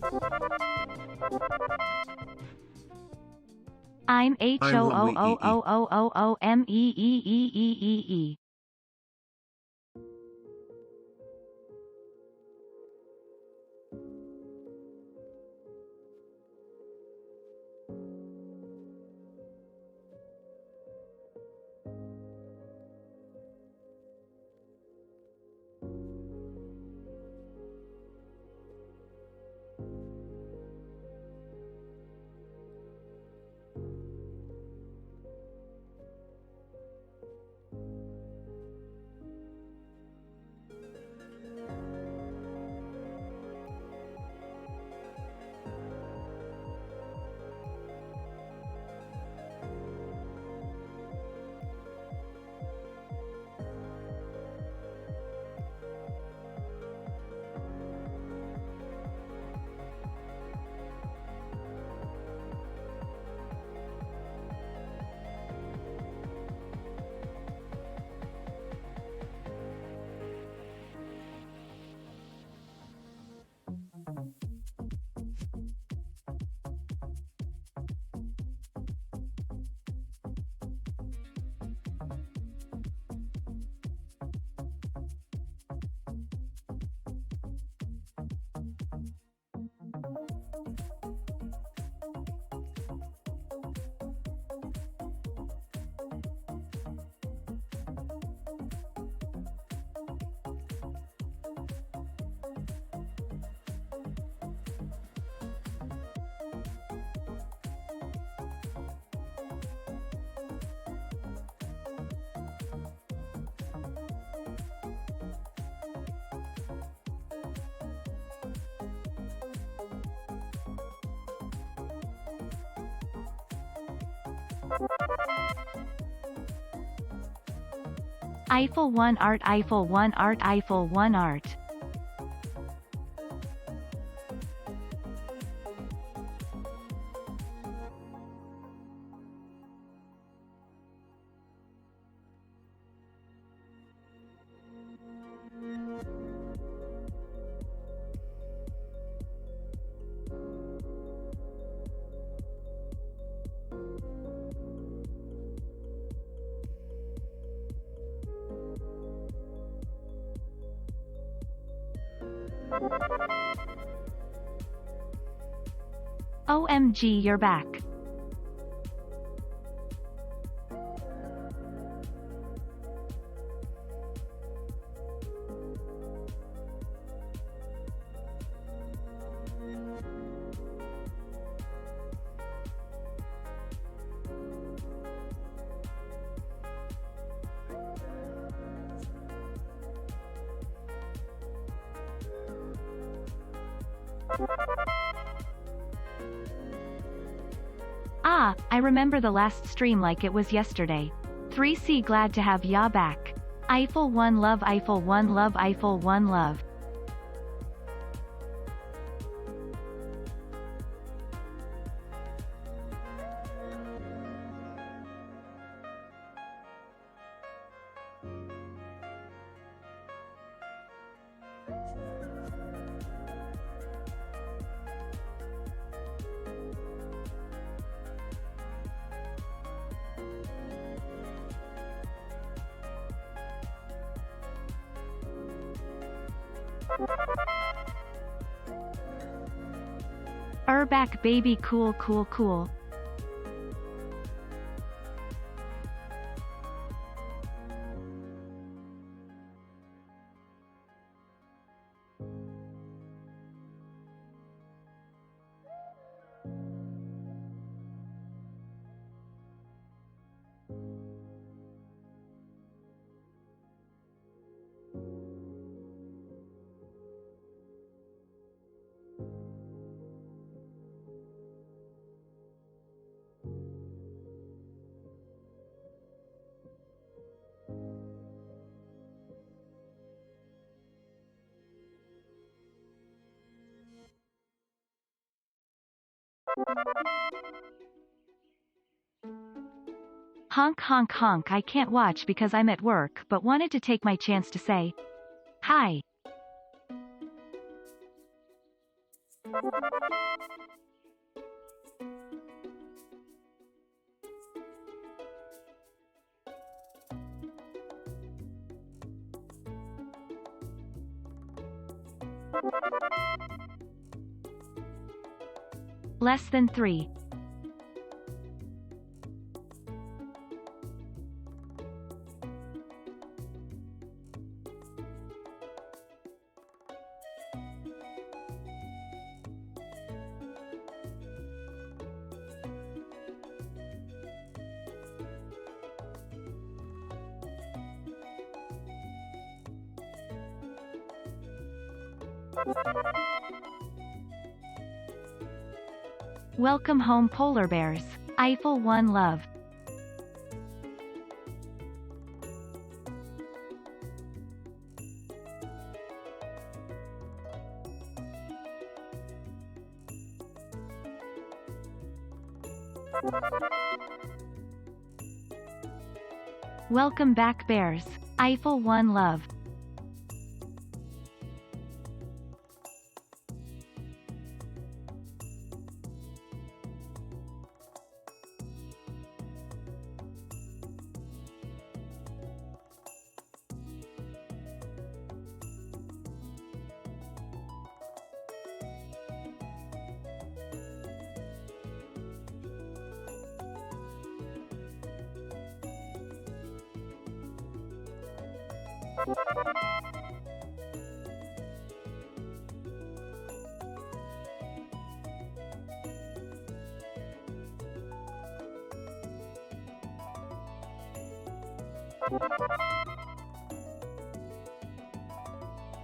I'm I'm HOOOOOOOMEEEEEE. Eiffel 1 art Eiffel 1 art Eiffel 1 art. OMG, you're back. Ah, I remember the last stream like it was yesterday. 3C, glad to have ya back. Eiffel 1 love Eiffel 1 love Eiffel 1 love. Back baby, cool cool cool. Honk honk honk, I can't watch because I'm at work, but wanted to take my chance to say hi. Less than 3. Welcome home, polar bears. Eiffel 1 love. Welcome back, bears. Eiffel 1 love.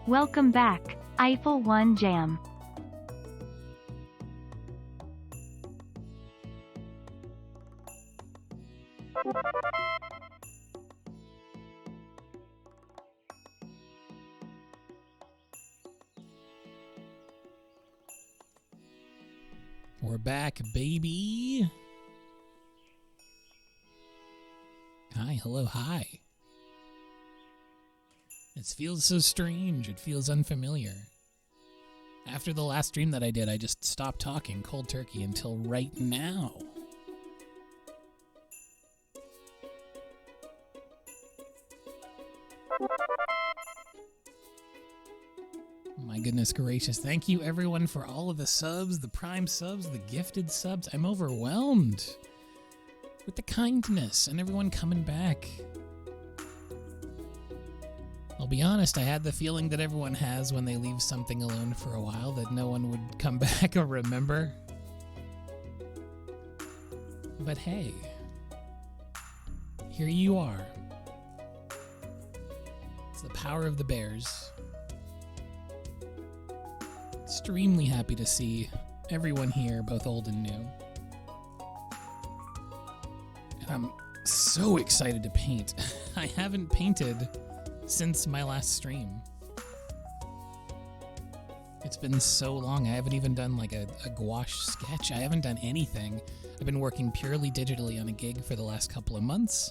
Welcome back, Eiffel 1 jam. We're back, baby. Hi, hello, hi. It feels so strange. It feels unfamiliar. After the last stream that I did, I just stopped talking cold turkey until right now. My goodness gracious. Thank you everyone for all of the subs, the prime subs, the gifted subs. I'm overwhelmed with the kindness and everyone coming back. I'll be honest, I had the feeling that everyone has when they leave something alone for a while, that no one would come back or remember. But hey, here you are. It's the power of the bears. Extremely happy to see everyone here, both old and new. And I'm so excited to paint. I haven't painted since my last stream. It's been so long. I haven't even done like a gouache sketch. I haven't done anything. I've been working purely digitally on a gig for the last couple of months.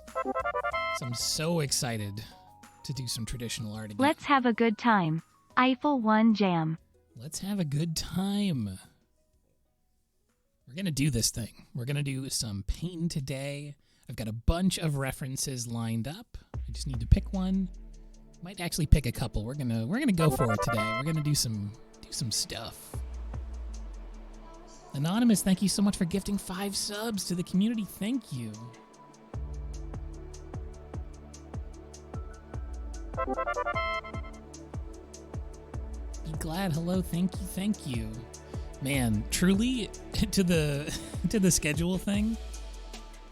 So I'm so excited to do some traditional art again. Let's have a good time. Eiffel 1 jam. Let's have a good time. We're going to do this thing. We're going to do some painting today. I've got a bunch of references lined up. I just need to pick one. Might actually pick a couple. We're gonna go for it today. We're gonna do some stuff. Anonymous, thank you so much for gifting 5 subs to the community. Thank you. Be glad. Hello. Thank you. Man, truly to the schedule thing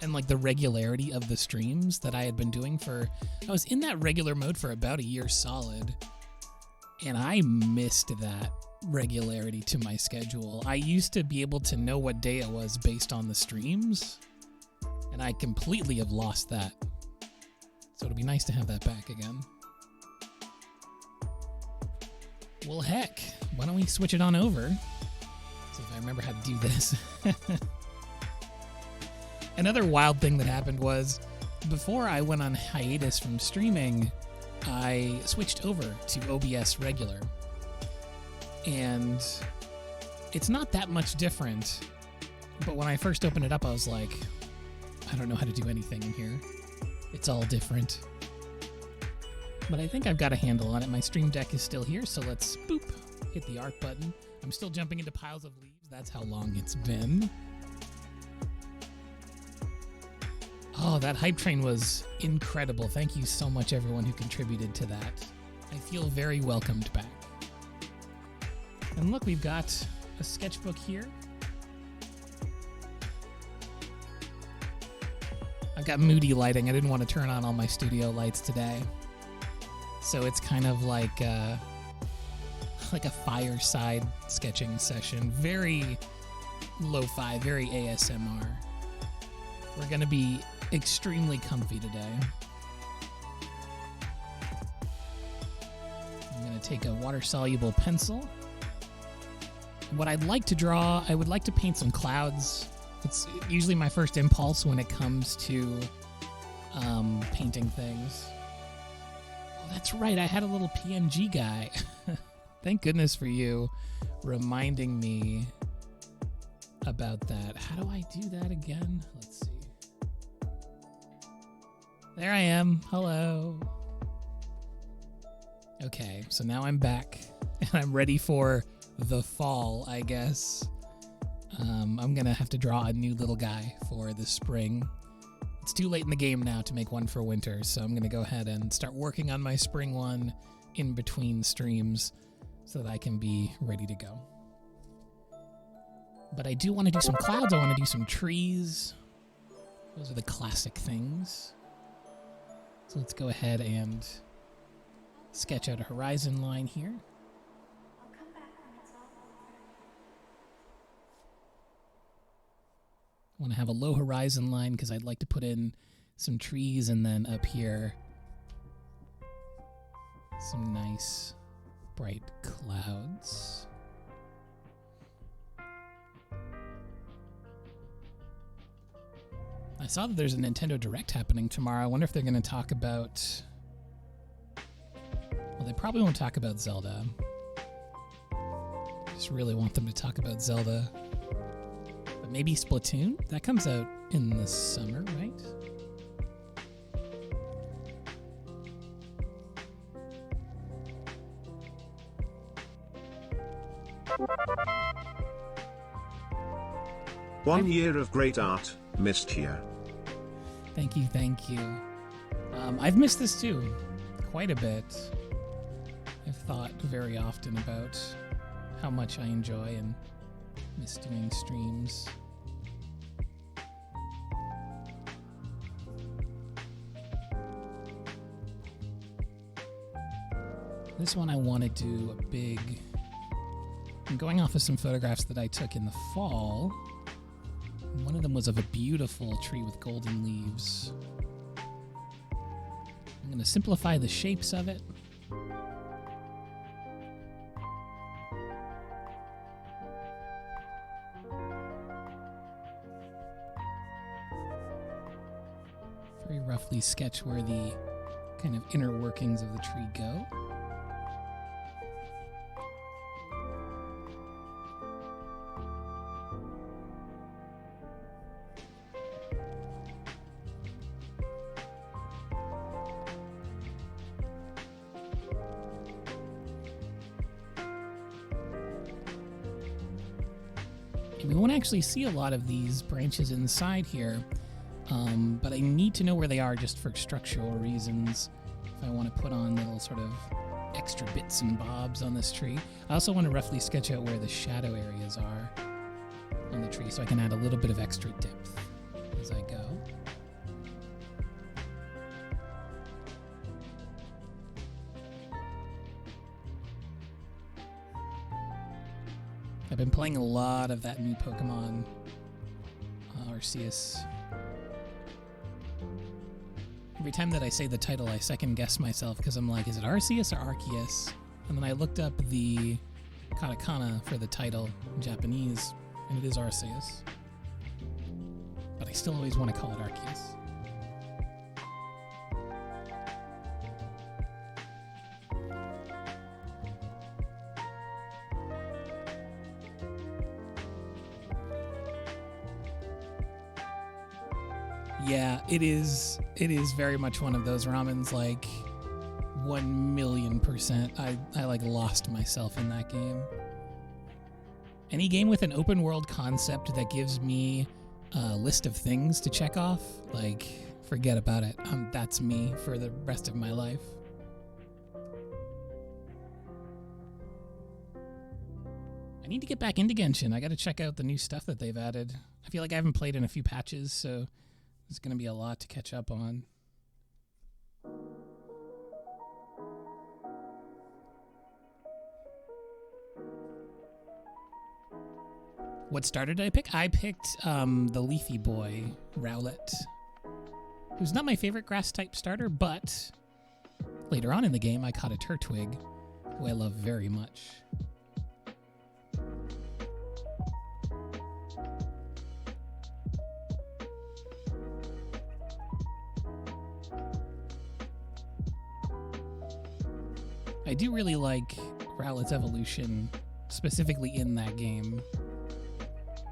and like the regularity of the streams that I had been doing I was in that regular mode for about a year solid, and I missed that regularity to my schedule. I used to be able to know what day it was based on the streams, and I completely have lost that. So it'll be nice to have that back again. Well, heck, why don't we switch it on over? See if I remember how to do this. Another wild thing that happened was, before I went on hiatus from streaming, I switched over to OBS regular. And It's not that much different, but when I first opened it up, I was like, I don't know how to do anything in here. It's all different. But I think I've got a handle on it. My Stream Deck is still here, so let's boop, hit the arc button. I'm still jumping into piles of leaves. That's how long it's been. Oh, that hype train was incredible. Thank you so much, everyone who contributed to that. I feel very welcomed back. And look, we've got a sketchbook here. I've got moody lighting. I didn't want to turn on all my studio lights today. So it's kind of like a fireside sketching session. Very lo-fi, very ASMR. We're going to be extremely comfy today. I'm going to take a water-soluble pencil. What I'd like to draw, I would like to paint some clouds. It's usually my first impulse when it comes to painting things. Oh, that's right, I had a little PNG guy. Thank goodness for you reminding me about that. How do I do that again? Let's see. There I am. Hello. Okay, so now I'm back and I'm ready for the fall, I guess. I'm gonna have to draw a new little guy for the spring. It's too late in the game now to make one for winter, so I'm gonna go ahead and start working on my spring one in between streams so that I can be ready to go. But I do want to do some clouds. I want to do some trees. Those are the classic things. So let's go ahead and sketch out a horizon line here. I want to have a low horizon line because I'd like to put in some trees, and then up here some nice bright clouds. I saw that there's a Nintendo Direct happening tomorrow. I wonder if they're going to talk about... Well, they probably won't talk about Zelda. I just really want them to talk about Zelda. But maybe Splatoon? That comes out in the summer, right? One year of great art, missed here. Thank you, thank you. I've missed this too, quite a bit. I've thought very often about how much I enjoy and miss doing streams. This one I want to do a big... I'm going off of some photographs that I took in the fall. One of them was of a beautiful tree with golden leaves. I'm going to simplify the shapes of it. Very roughly sketch where the kind of inner workings of the tree go. We won't actually see a lot of these branches inside here, but I need to know where they are just for structural reasons. If I want to put on little sort of extra bits and bobs on this tree. I also want to roughly sketch out where the shadow areas are on the tree so I can add a little bit of extra depth as I go. I've been playing a lot of that new Pokemon, Arceus. Every time that I say the title, I second guess myself because I'm like, is it Arceus or Arceus? And then I looked up the katakana for the title in Japanese, and it is Arceus. But I still always want to call it Arceus. Yeah, it is very much one of those ramens, like 1,000,000%. I like lost myself in that game. Any game with an open world concept that gives me a list of things to check off, like, forget about it. That's me for the rest of my life. I need to get back into Genshin. I gotta check out the new stuff that they've added. I feel like I haven't played in a few patches, so there's gonna be a lot to catch up on. What starter did I pick? I picked the Leafy Boy, Rowlet, who's not my favorite grass-type starter, but later on in the game, I caught a Turtwig, who I love very much. I do really like Rowlet's evolution, specifically in that game.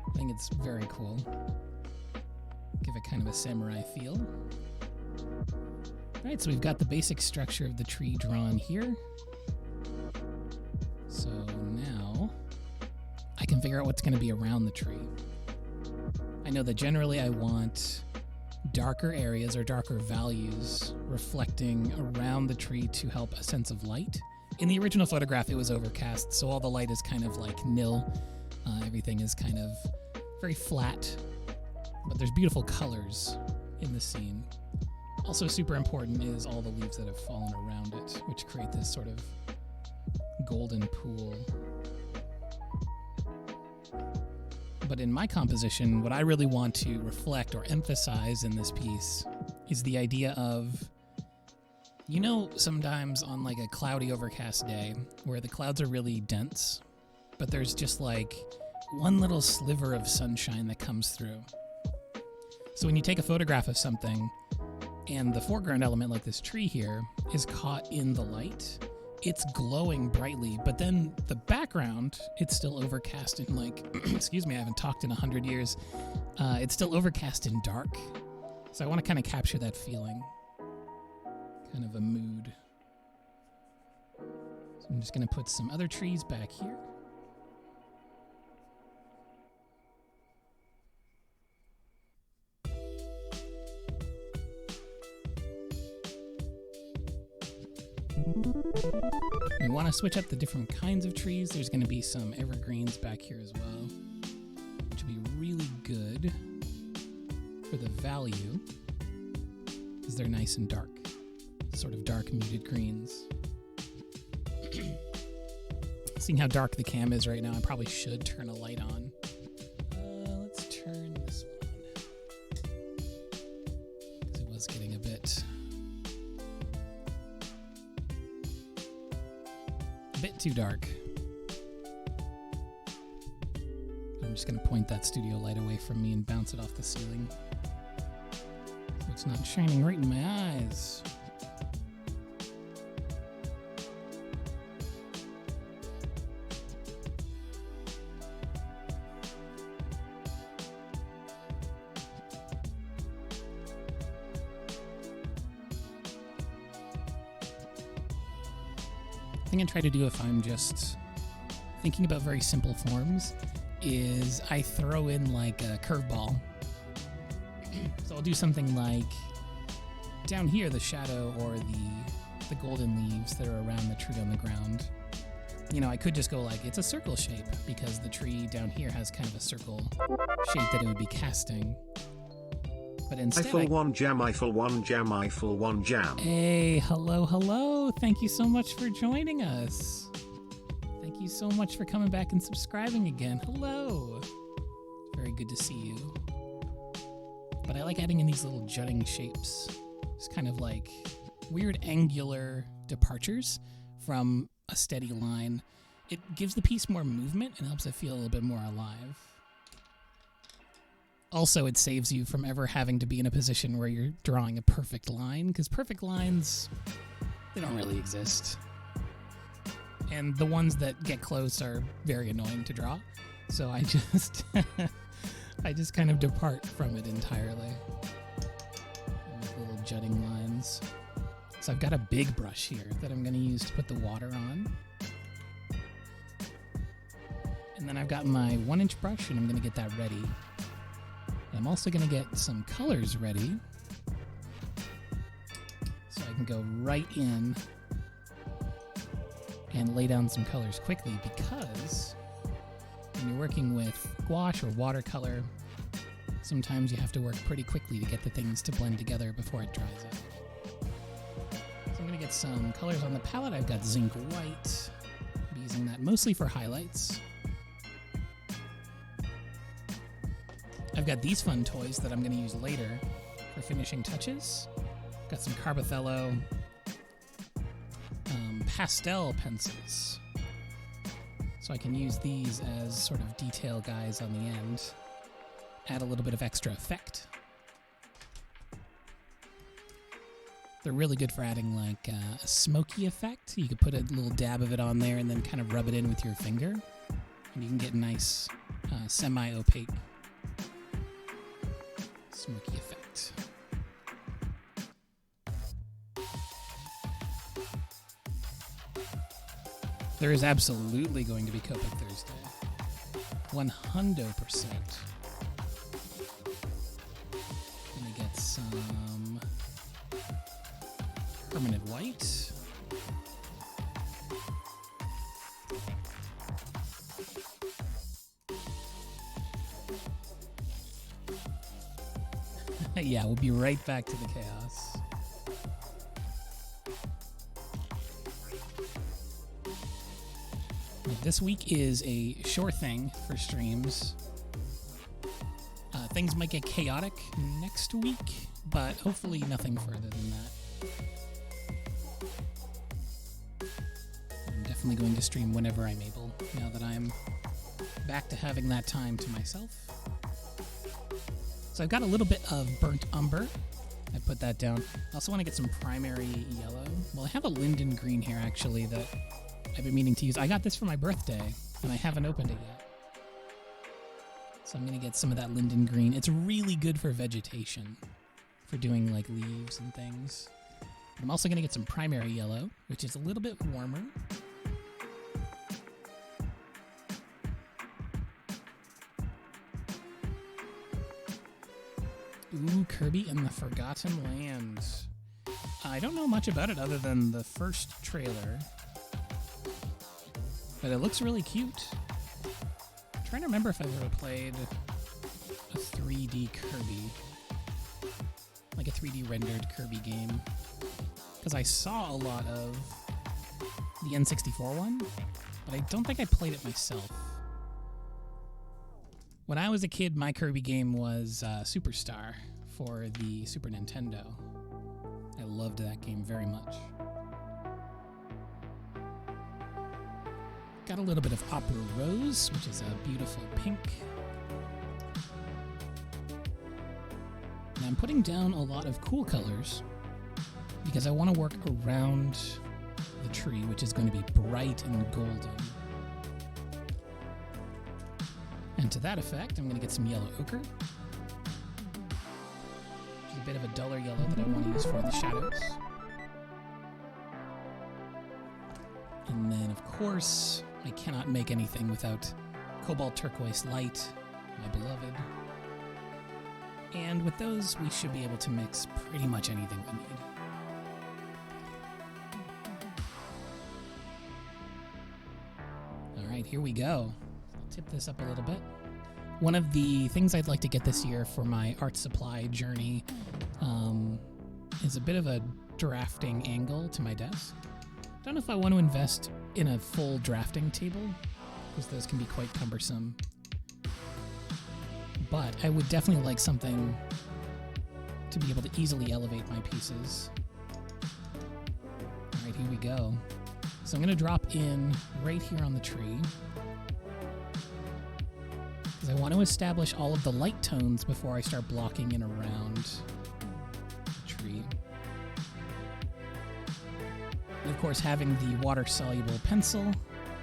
I think it's very cool. Give it kind of a samurai feel. Alright, so we've got the basic structure of the tree drawn here. So now I can figure out what's going to be around the tree. I know that generally I want darker areas or darker values reflecting around the tree to help a sense of light. In the original photograph, it was overcast, so all the light is kind of like nil. Everything is kind of very flat, but there's beautiful colors in the scene. Also super important is all the leaves that have fallen around it, which create this sort of golden pool. But in my composition, what I really want to reflect or emphasize in this piece is the idea of, you know, sometimes on like a cloudy, overcast day where the clouds are really dense, but there's just like one little sliver of sunshine that comes through. So when you take a photograph of something and the foreground element, like this tree here, is caught in the light, it's glowing brightly, but then the background, it's still overcast in like, excuse me, I haven't talked in 100 years. It's still overcast and dark. So I want to kind of capture that feeling, kind of a mood. So I'm just going to put some other trees back here. We want to switch up the different kinds of trees. There's going to be some evergreens back here as well, which will be really good for the value because they're nice and dark, sort of dark muted greens. Seeing how dark the cam is right now, I probably should turn a light on. Let's turn this one because it was getting a bit too dark. I'm just going to point that studio light away from me and bounce it off the ceiling so it's not shining right in my eyes. The thing I try to do if I'm just thinking about very simple forms is I throw in like a curveball. So I'll do something like down here, the shadow or the golden leaves that are around the tree on the ground. You know, I could just go like, it's a circle shape because the tree down here has kind of a circle shape that it would be casting. But instead Eiffel 1 jam, Eiffel 1 jam, Eiffel 1 jam. Hey, hello, hello. Thank you so much for joining us. Thank you so much for coming back and subscribing again. Hello. Very good to see you. But I like adding in these little jutting shapes. It's kind of like weird angular departures from a steady line. It gives the piece more movement and helps it feel a little bit more alive. Also, it saves you from ever having to be in a position where you're drawing a perfect line, because perfect lines, they don't really exist. And the ones that get close are very annoying to draw. So I just I just kind of depart from it entirely. jutting lines. So I've got a big brush here that I'm going to use to put the water on. And then I've got my 1-inch brush, and I'm going to get that ready. I'm also going to get some colors ready, so I can go right in and lay down some colors quickly, because when you're working with gouache or watercolor, sometimes you have to work pretty quickly to get the things to blend together before it dries out. So I'm going to get some colors on the palette. I've got zinc white. I'll be using that mostly for highlights. I've got these fun toys that I'm going to use later for finishing touches. Got some Carbothello pastel pencils. So I can use these as sort of detail guys on the end. Add a little bit of extra effect. They're really good for adding like a smoky effect. You could put a little dab of it on there and then kind of rub it in with your finger. And you can get a nice semi-opaque smoky effect. There is absolutely going to be Copic Thursday. 100%. Gonna get some permanent white. Yeah, we'll be right back to the chaos. This week is a sure thing for streams. Things might get chaotic next week, but hopefully nothing further than that. I'm definitely going to stream whenever I'm able, now that I'm back to having that time to myself. So I've got a little bit of burnt umber. I put that down. I also want to get some primary yellow. Well, I have a linden green here, actually, that I've been meaning to use. I got this for my birthday, and I haven't opened it yet. So I'm going to get some of that linden green. It's really good for vegetation, for doing like leaves and things. But I'm also going to get some primary yellow, which is a little bit warmer. Ooh, Kirby and the Forgotten Land. I don't know much about it other than the first trailer, but it looks really cute. I'm trying to remember if I've ever played a 3D Kirby, like a 3D rendered Kirby game, because I saw a lot of the N64 one, but I don't think I played it myself. When I was a kid, my Kirby game was Superstar for the Super Nintendo. I loved that game very much. Got a little bit of Opera Rose, which is a beautiful pink. And I'm putting down a lot of cool colors because I want to work around the tree, which is going to be bright and golden. And to that effect, I'm going to get some yellow ochre, which is a bit of a duller yellow that I want to use for the shadows. And then, of course, I cannot make anything without Cobalt Turquoise Light, my beloved. And with those, we should be able to mix pretty much anything we need. All right, here we go. Tip this up a little bit. One of the things I'd like to get this year for my art supply journey is a bit of a drafting angle to my desk. I don't know if I want to invest in a full drafting table, because those can be quite cumbersome. But I would definitely like something to be able to easily elevate my pieces. All right, here we go. So I'm going to drop in right here on the tree, because I want to establish all of the light tones before I start blocking in around the tree. And of course, having the water-soluble pencil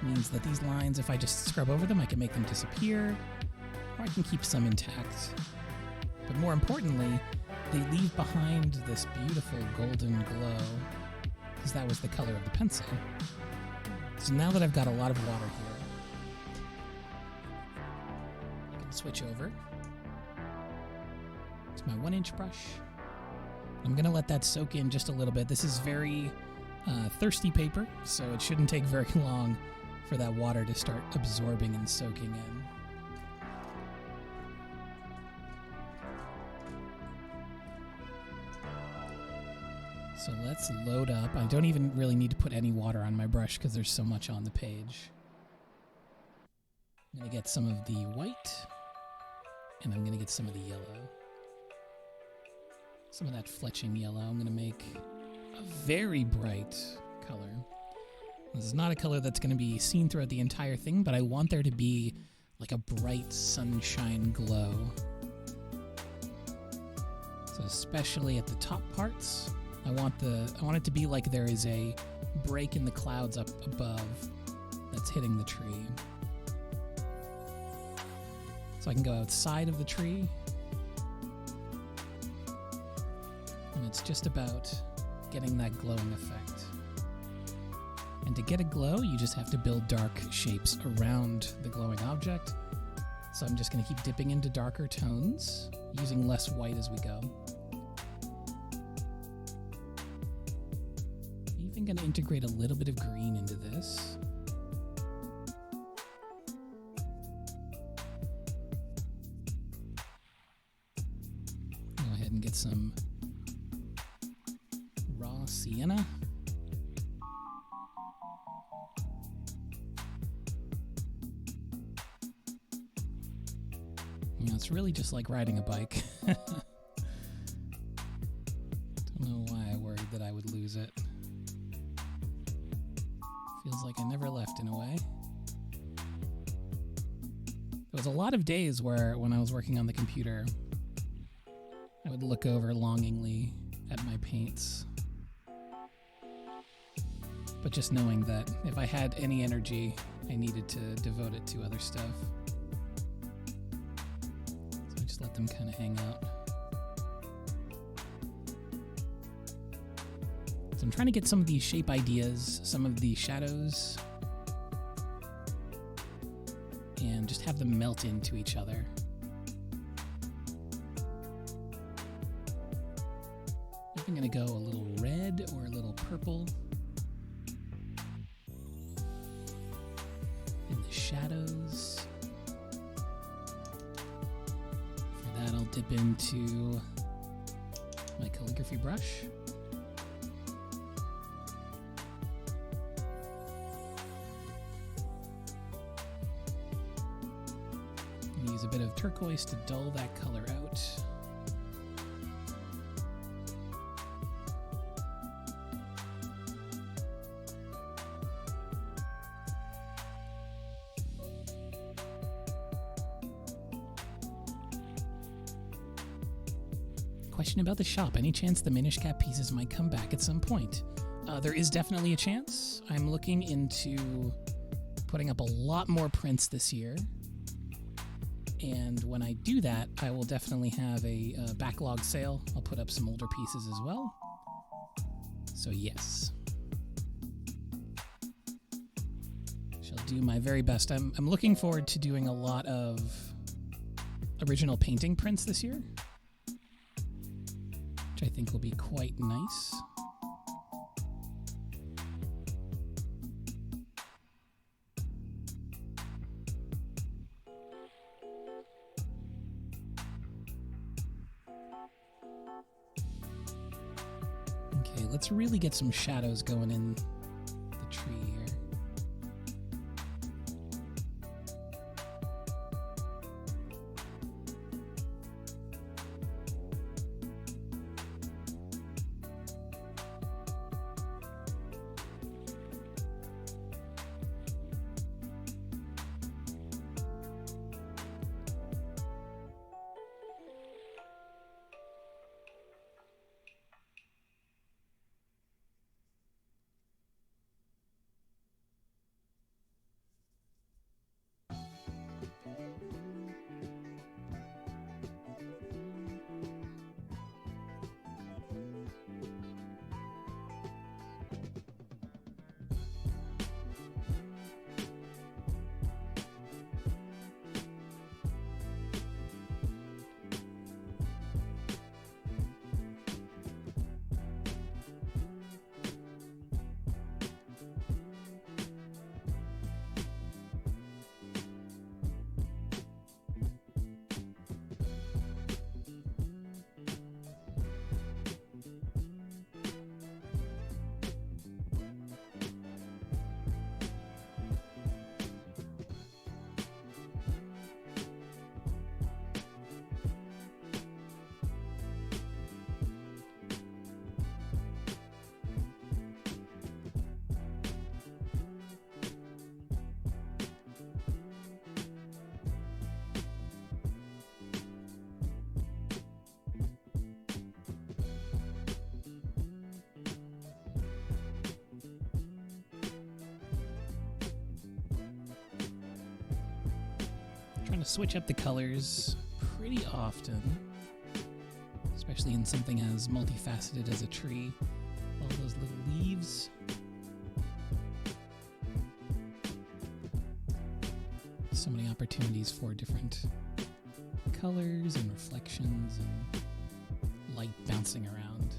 means that these lines, if I just scrub over them, I can make them disappear, or I can keep some intact. But more importantly, they leave behind this beautiful golden glow, because that was the color of the pencil. So now that I've got a lot of water here, I can switch over to my 1-inch brush. I'm going to let that soak in just a little bit. This is very thirsty paper, so it shouldn't take very long for that water to start absorbing and soaking in. So let's load up. I don't even really need to put any water on my brush because there's so much on the page. I'm going to get some of the white, and I'm going to get some of the yellow. Some of that fletching yellow. I'm going to make a very bright color. This is not a color that's going to be seen throughout the entire thing, but I want there to be like a bright sunshine glow. So especially at the top parts, I want it to be like there is a break in the clouds up above that's hitting the tree. So I can go outside of the tree, and it's just about getting that glowing effect. And to get a glow, you just have to build dark shapes around the glowing object. So I'm just going to keep dipping into darker tones, using less white as we go. I'm even going to integrate a little bit of green into this. Go ahead and get some raw sienna. You know, it's really just like riding a bike. Don't know why I worried that I would lose it. Feels like I never left in a way. There was a lot of days where when I was working on the computer, I would look over longingly at my paints. But just knowing that if I had any energy, I needed to devote it to other stuff. So I just let them kind of hang out. So I'm trying to get some of these shape ideas, some of the shadows, and just have them melt into each other. I'm going to go a little red or a little purple in the shadows. For that, I'll dip into my calligraphy brush. I'm going to use a bit of turquoise to dull that color out. Question about the shop. Any chance the Minish Cap pieces might come back at some point? There is definitely a chance. I'm looking into putting up a lot more prints this year. And when I do that, I will definitely have a backlog sale. I'll put up some older pieces as well. So yes. Shall do my very best. I'm looking forward to doing a lot of original painting prints this year, which I think will be quite nice. Okay, let's really get some shadows going in the tree here. going to switch up the colors pretty often, especially in something as multifaceted as a tree. All those little leaves. So many opportunities for different colors and reflections and light bouncing around.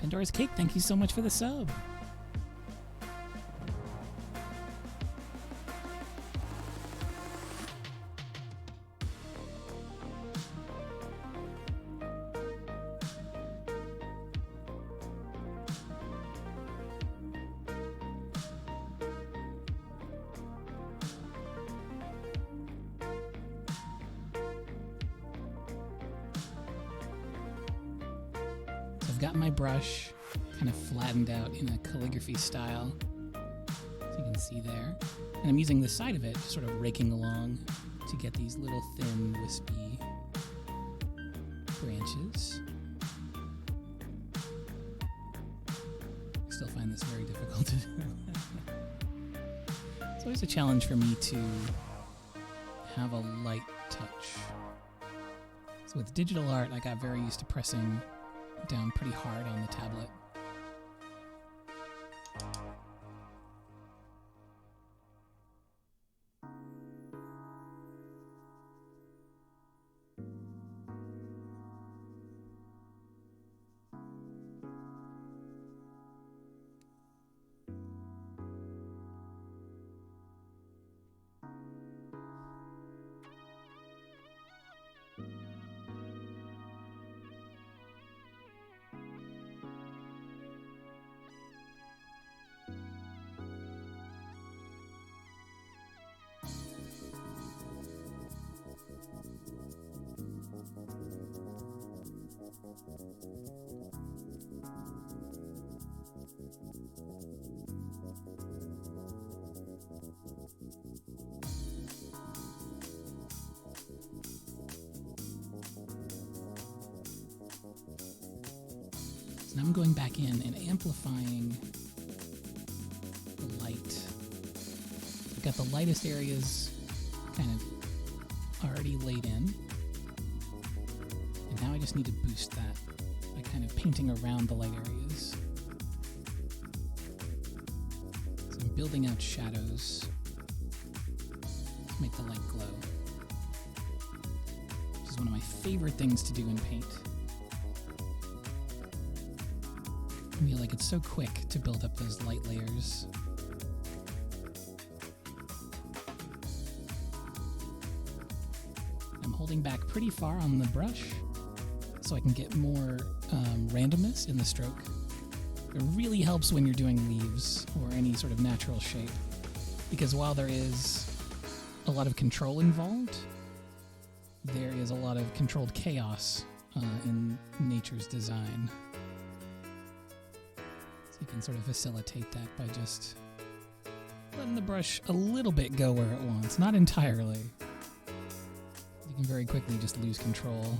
Pandora's Cake, thank you so much for the sub. I've got my brush kind of flattened out in a calligraphy style, so you can see there. And I'm using the side of it, just sort of raking along to get these little thin, wispy branches. I still find this very difficult to do. It's always a challenge for me to have a light touch. So with digital art, I got very used to pressing down pretty hard on the tablet. So now I'm going back in and amplifying the light. I've got the lightest areas kind of already laid in. And now I just need to boost that by kind of painting around the light areas. So I'm building out shadows to make the light glow. Which is one of my favorite things to do in paint. I feel like it's so quick to build up those light layers. I'm holding back pretty far on the brush, so I can get more randomness in the stroke. It really helps when you're doing leaves or any sort of natural shape, because while there is a lot of control involved, there is a lot of controlled chaos in nature's design. So you can sort of facilitate that by just letting the brush a little bit go where it wants, not entirely. You can very quickly just lose control.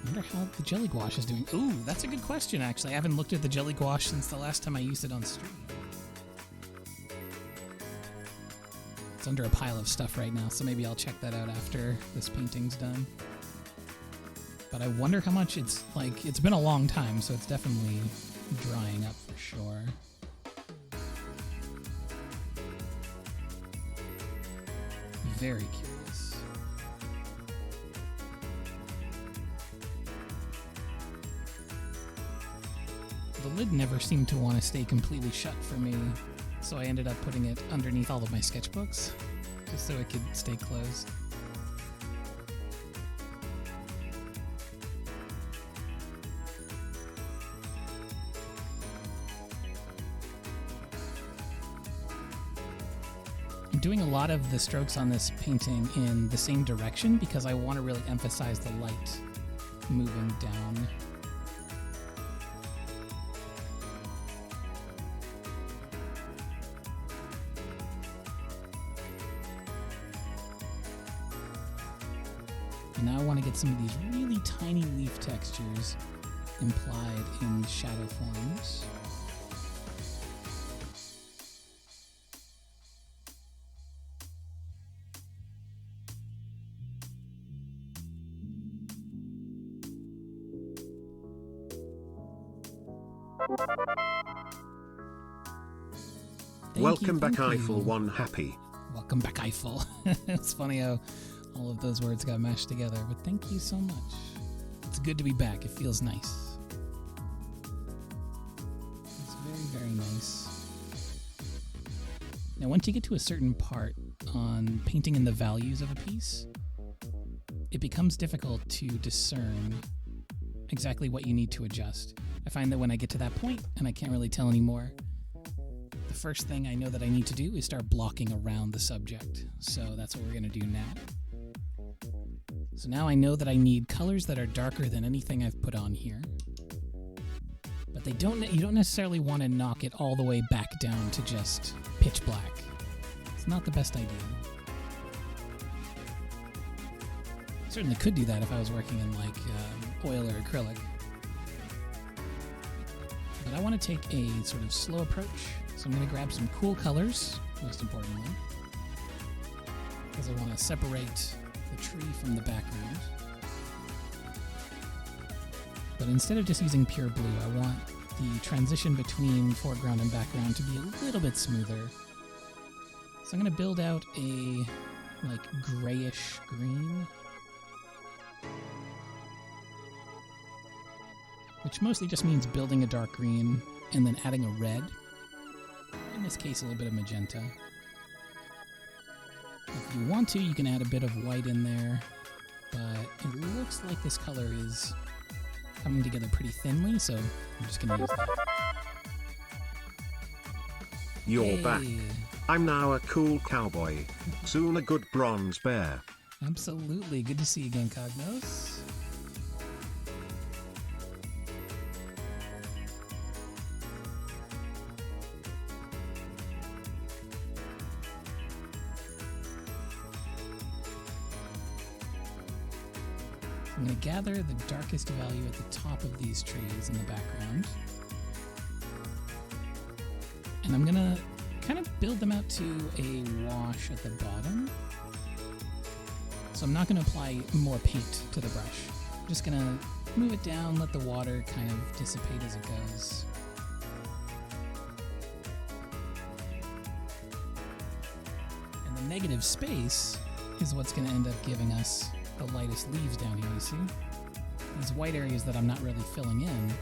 I wonder how the jelly gouache is doing. Ooh, that's a good question, actually. I haven't looked at the jelly gouache since the last time I used it on stream. It's under a pile of stuff right now, so maybe I'll check that out after this painting's done. But I wonder how much it's like. It's been a long time, so it's definitely drying up for sure. Very curious. The lid never seemed to want to stay completely shut for me, so I ended up putting it underneath all of my sketchbooks, just so it could stay closed. I'm doing a lot of the strokes on this painting in the same direction because I want to really emphasize the light moving down. And now I want to get some of these really tiny leaf textures implied in shadow forms. Welcome back, Eiffel One Happy. Welcome back, Eiffel. It's funny how all of those words got mashed together, but thank you so much. It's good to be back. It feels nice. It's very, very nice. Now, once you get to a certain part on painting in the values of a piece, it becomes difficult to discern exactly what you need to adjust. I find that when I get to that point and I can't really tell anymore, the first thing I know that I need to do is start blocking around the subject. So that's what we're going to do now. So now I know that I need colors that are darker than anything I've put on here. But you don't necessarily want to knock it all the way back down to just pitch black. It's not the best idea. Certainly could do that if I was working in like oil or acrylic. But I want to take a sort of slow approach. So I'm going to grab some cool colors, most importantly, because I want to separate the tree from the background. But instead of just using pure blue, I want the transition between foreground and background to be a little bit smoother. So I'm going to build out a like grayish green, which mostly just means building a dark green and then adding a red. In this case, a little bit of magenta. If you want to, you can add a bit of white in there, but it looks like this color is coming together pretty thinly, so I'm just going to use that. You're back. I'm now a cool cowboy. Soon a good bronze bear. Absolutely. Good to see you again, Cognos. I'm going to gather the darkest value at the top of these trees in the background. And I'm going to kind of build them out to a wash at the bottom. So I'm not going to apply more paint to the brush. I'm just going to move it down, let the water kind of dissipate as it goes. And the negative space is what's going to end up giving us the lightest leaves down here, you see? These white areas that I'm not really filling in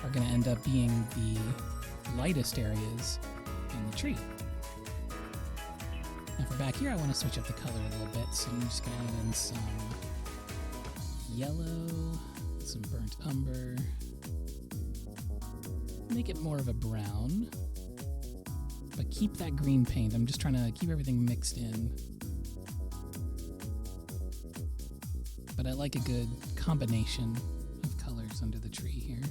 are going to end up being the lightest areas in the tree. Now for back here, I want to switch up the color a little bit, so I'm just going to add in some yellow, some burnt umber, make it more of a brown, but keep that green paint. I'm just trying to keep everything mixed in. But I like a good combination of colors under the tree here.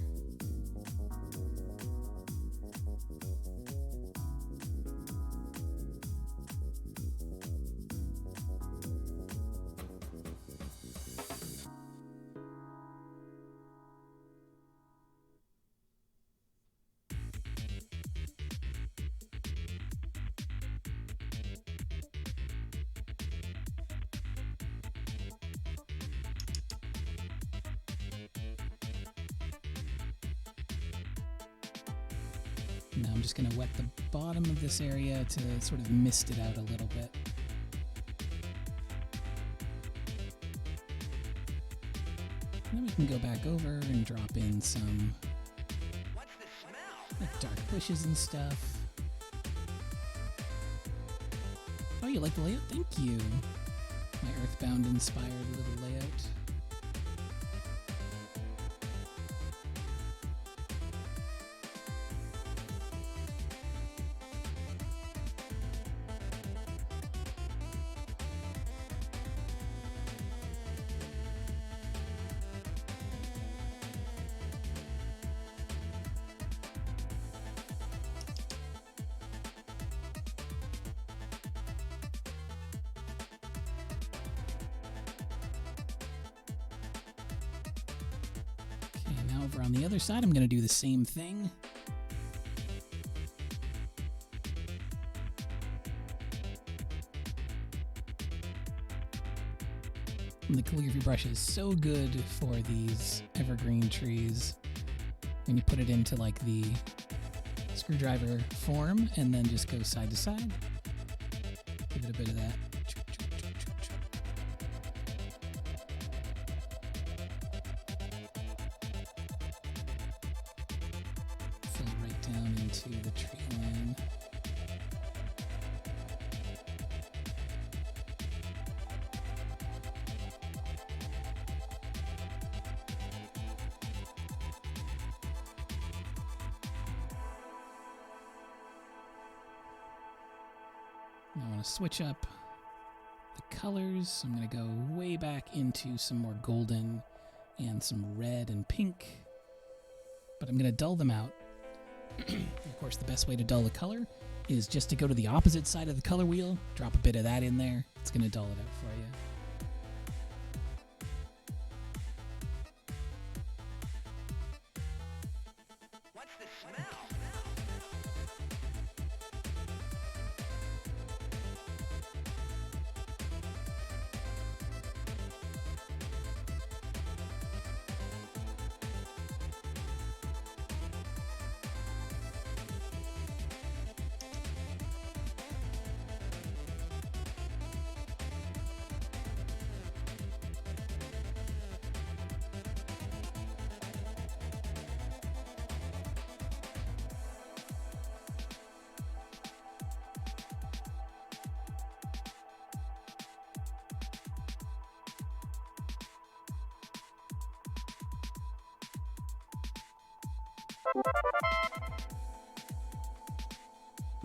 Now I'm just going to wet the bottom of this area to sort of mist it out a little bit. And then we can go back over and drop in some like dark bushes and stuff. Oh, you like the layout? Thank you. My Earthbound inspired little layout. Over on the other side, I'm going to do the same thing. And the calligraphy brush is so good for these evergreen trees. When you put it into like the screwdriver form and then just go side to side. Give it a bit of that. To the tree line. Now I want to switch up the colors. I'm going to go way back into some more golden and some red and pink, but I'm going to dull them out. Of course, the best way to dull the color is just to go to the opposite side of the color wheel, drop a bit of that in there. It's going to dull it out for you. What's the smell?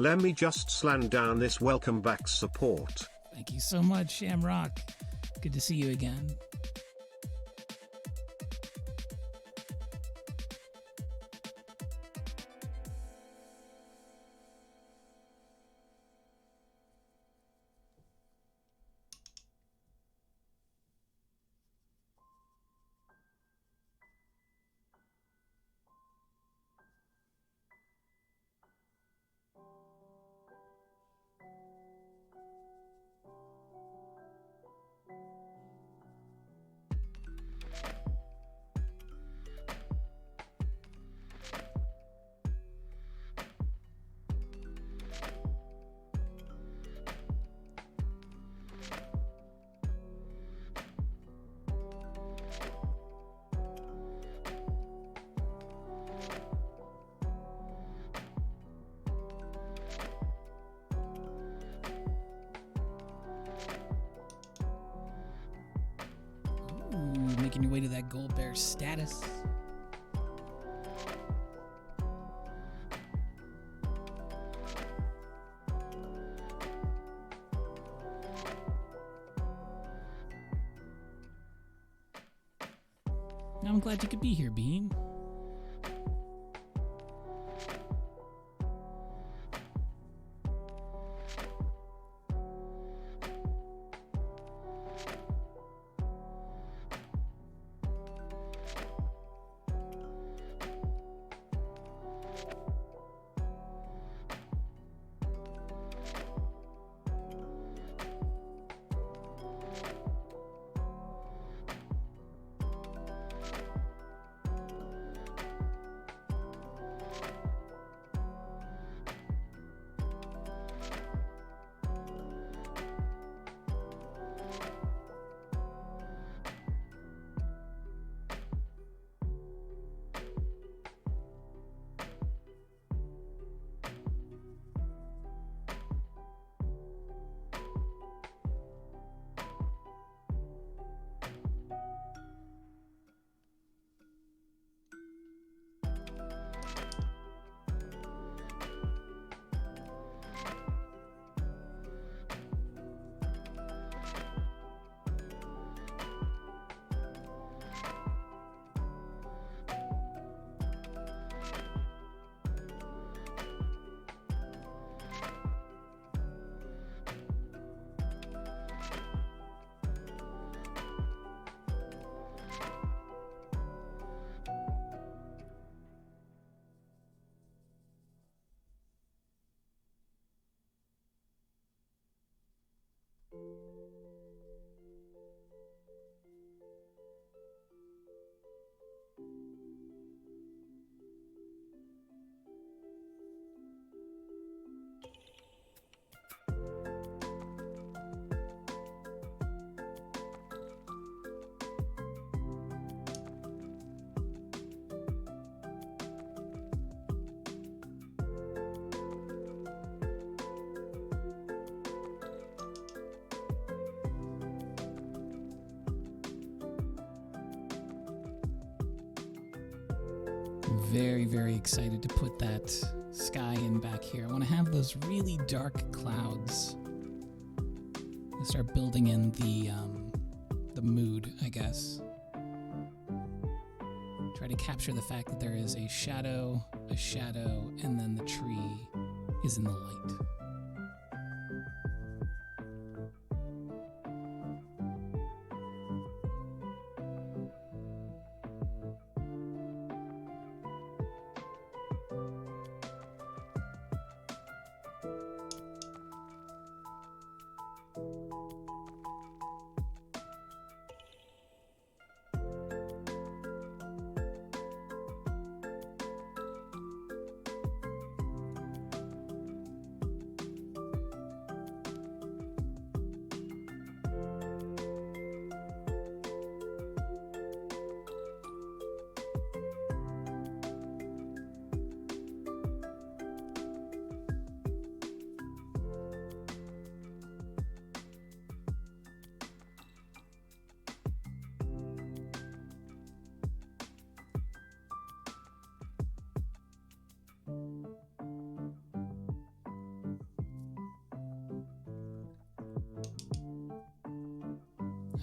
Let me just slam down this welcome back support. Thank you so much, Shamrock. Good to see you again. Making your way to that gold bear status. I'm glad you could be here, Bean. Very, very excited to put that sky in back here. I want to have those really dark clouds. Start building in the mood, I guess. Try to capture the fact that there is a shadow, and then the tree is in the light.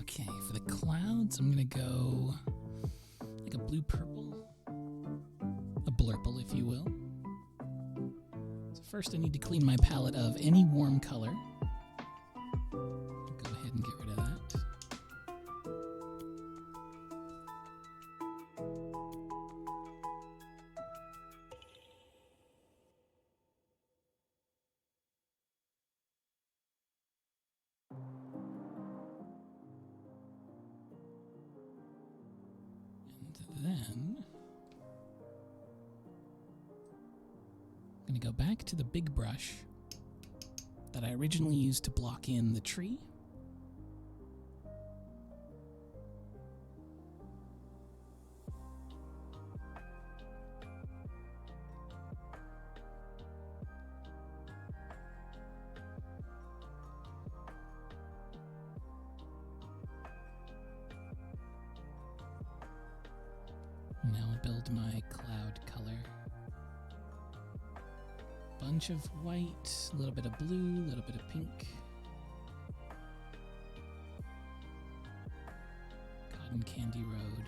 Okay, for the clouds, I'm gonna go like a blue-purple, a blurple, if you will. So first I need to clean my palette of any warm color. Go ahead and get rid of that. Then I'm going to go back to the big brush that I originally used to block in the tree. Now I'll build my cloud color. Bunch of white, a little bit of blue, a little bit of pink. Cotton Candy Road.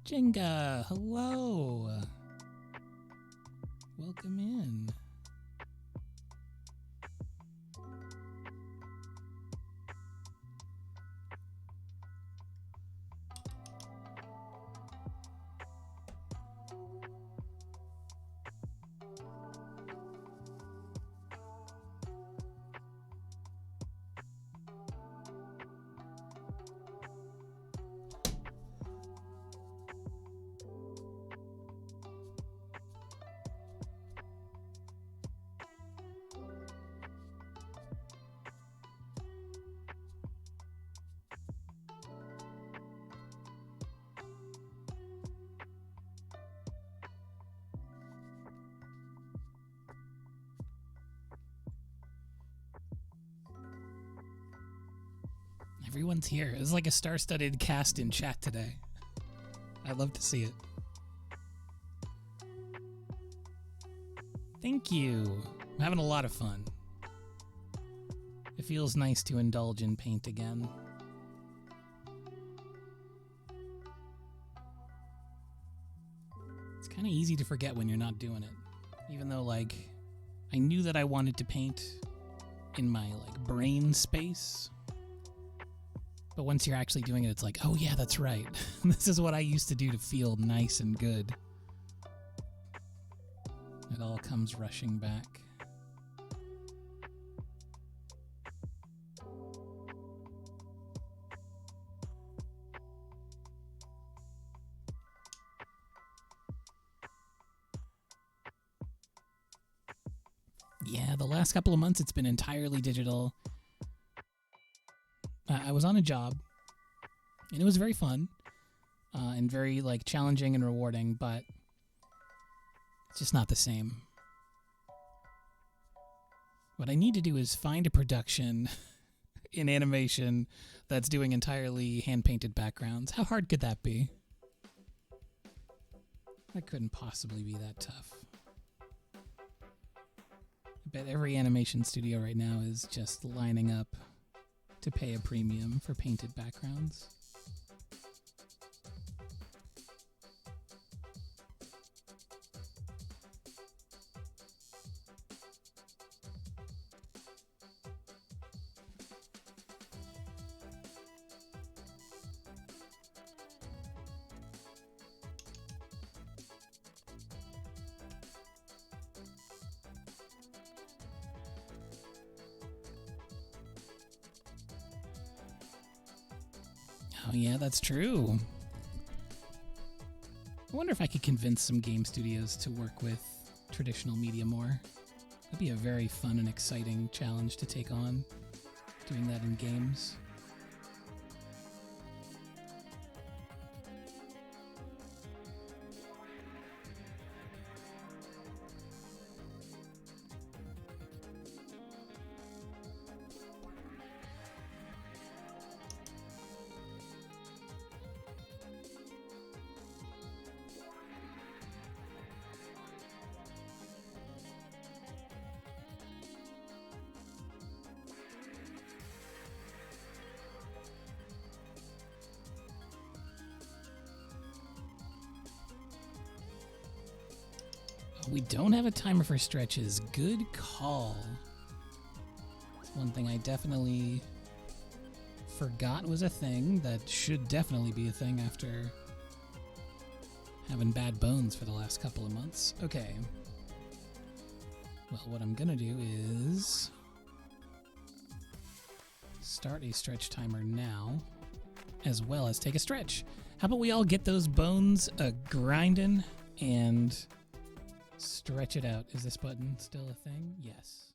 Jenga, hello. Welcome in. Everyone's here. It's like a star-studded cast in chat today. I'd love to see it. Thank you. I'm having a lot of fun. It feels nice to indulge in paint again. It's kind of easy to forget when you're not doing it. Even though, like, I knew that I wanted to paint in my, like, brain space. But once you're actually doing it, it's like, oh yeah, that's right. This is what I used to do to feel nice and good. It all comes rushing back. Yeah, the last couple of months it's been entirely digital. I was on a job, and it was very fun, and very, like, challenging and rewarding, but it's just not the same. What I need to do is find a production in animation that's doing entirely hand-painted backgrounds. How hard could that be? That couldn't possibly be that tough. I bet every animation studio right now is just lining up to pay a premium for painted backgrounds. Oh, yeah, that's true. I wonder if I could convince some game studios to work with traditional media more. That'd be a very fun and exciting challenge to take on, doing that in games. We don't have a timer for stretches. Good call. It's one thing I definitely forgot was a thing that should definitely be a thing after having bad bones for the last couple of months. Okay. Well, what I'm gonna do is start a stretch timer now, as well as take a stretch. How about we all get those bones grinding and stretch it out. Is this button still a thing? Yes.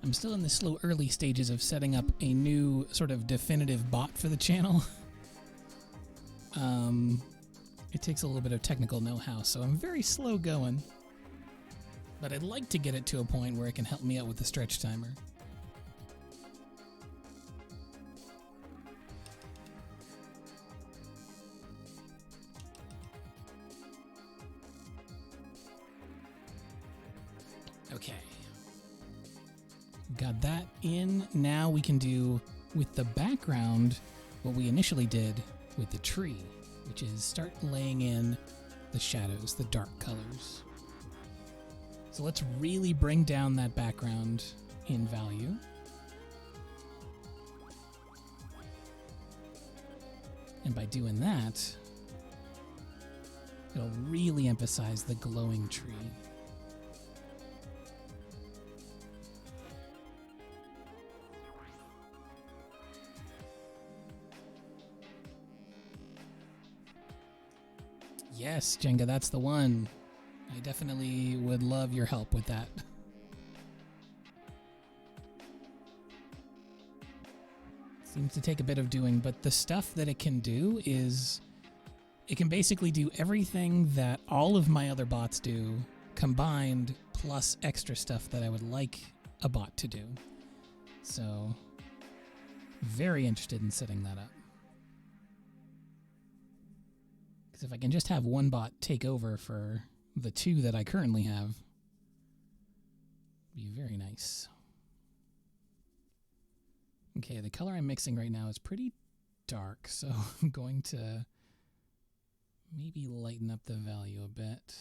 I'm still in the slow early stages of setting up a new sort of definitive bot for the channel. It takes a little bit of technical know-how, so I'm very slow going. But I'd like to get it to a point where it can help me out with the stretch timer. Okay. Got that in. Now we can do with the background what we initially did with the tree, which is start laying in the shadows, the dark colors. So let's really bring down that background in value. And by doing that, it'll really emphasize the glowing tree. Yes, Jenga, that's the one. I definitely would love your help with that. Seems to take a bit of doing, but the stuff that it can do is it can basically do everything that all of my other bots do combined, plus extra stuff that I would like a bot to do. So, very interested in setting that up. Because if I can just have one bot take over for the two that I currently have, it'd be very nice. Okay, the color I'm mixing right now is pretty dark, so I'm going to maybe lighten up the value a bit.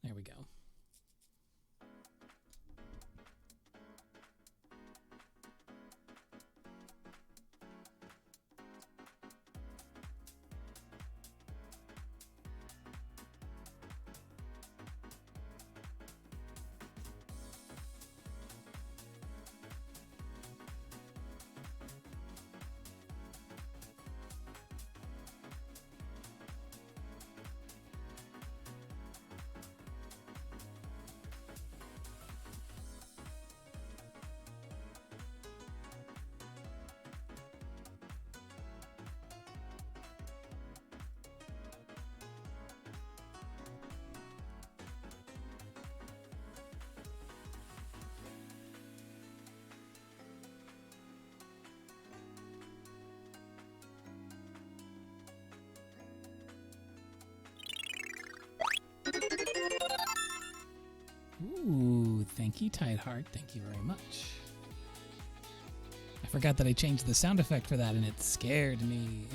There we go. Whiskey Tight Heart, thank you very much. I forgot that I changed the sound effect for that and it scared me.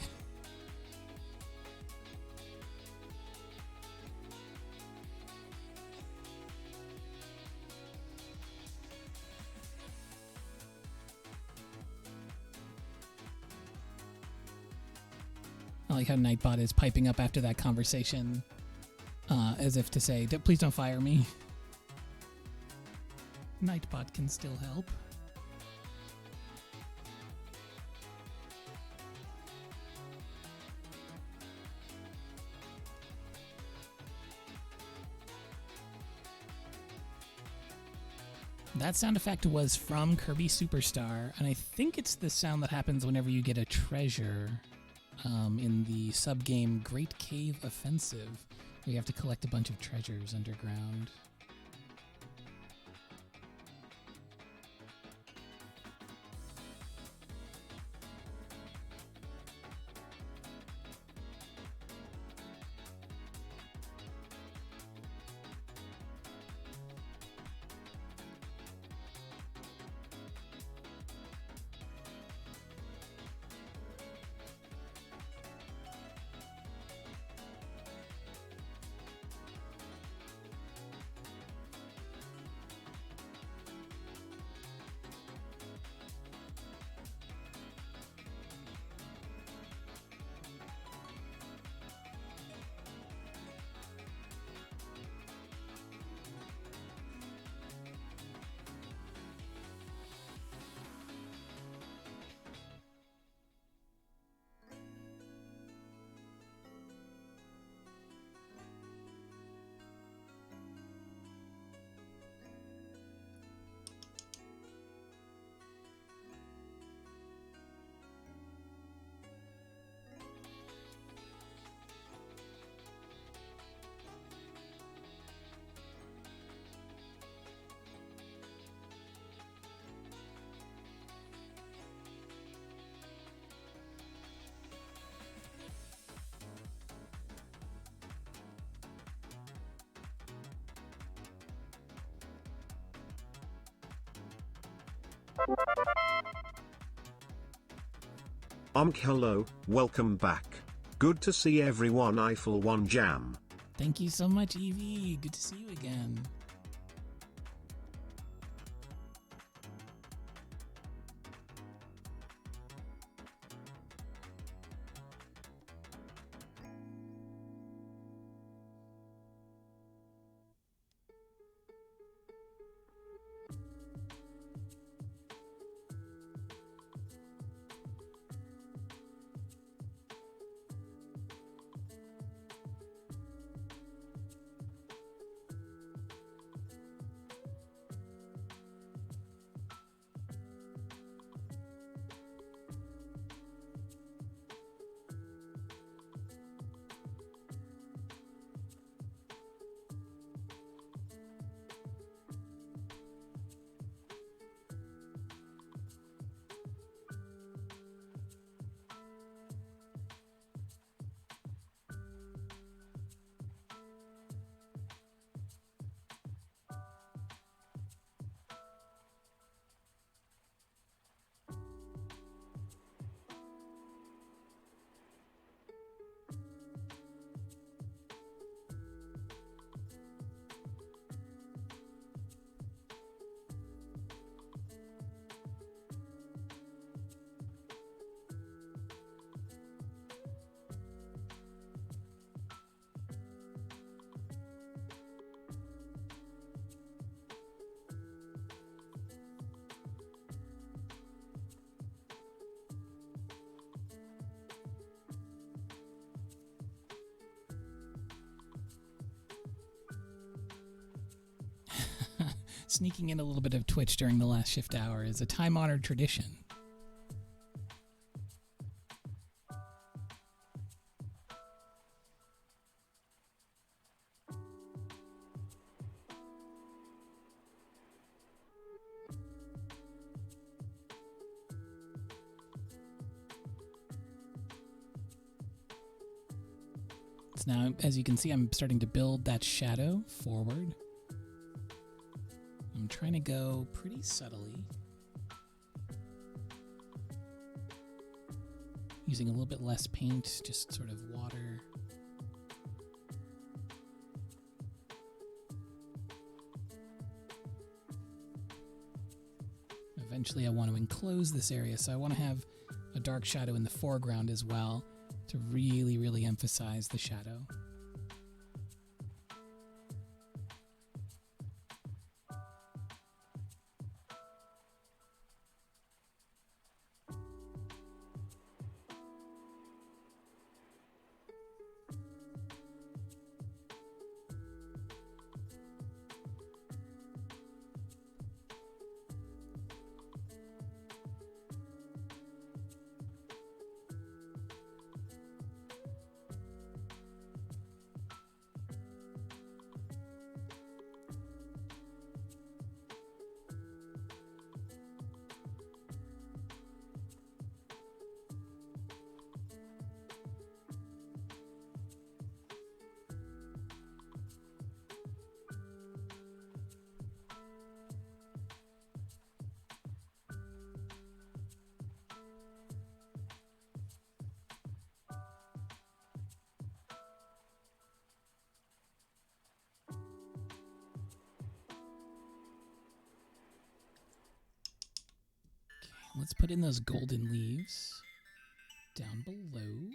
I like how Nightbot is piping up after that conversation, as if to say, please don't fire me. Nightbot can still help. That sound effect was from Kirby Superstar, and I think it's the sound that happens whenever you get a treasure in the sub-game Great Cave Offensive, where you have to collect a bunch of treasures underground. Hello, welcome back. Good to see everyone. Eiffel 1 Jam. Thank you so much, Evie. Good to see you again. Sneaking in a little bit of Twitch during the last shift hour is a time-honored tradition. So now, as you can see, I'm starting to build that shadow forward. I'm I'm trying to go pretty subtly. Using a little bit less paint, just sort of water. Eventually I want to enclose this area, so I want to have a dark shadow in the foreground as well to really, really emphasize the shadow. Let's put in those golden leaves down below.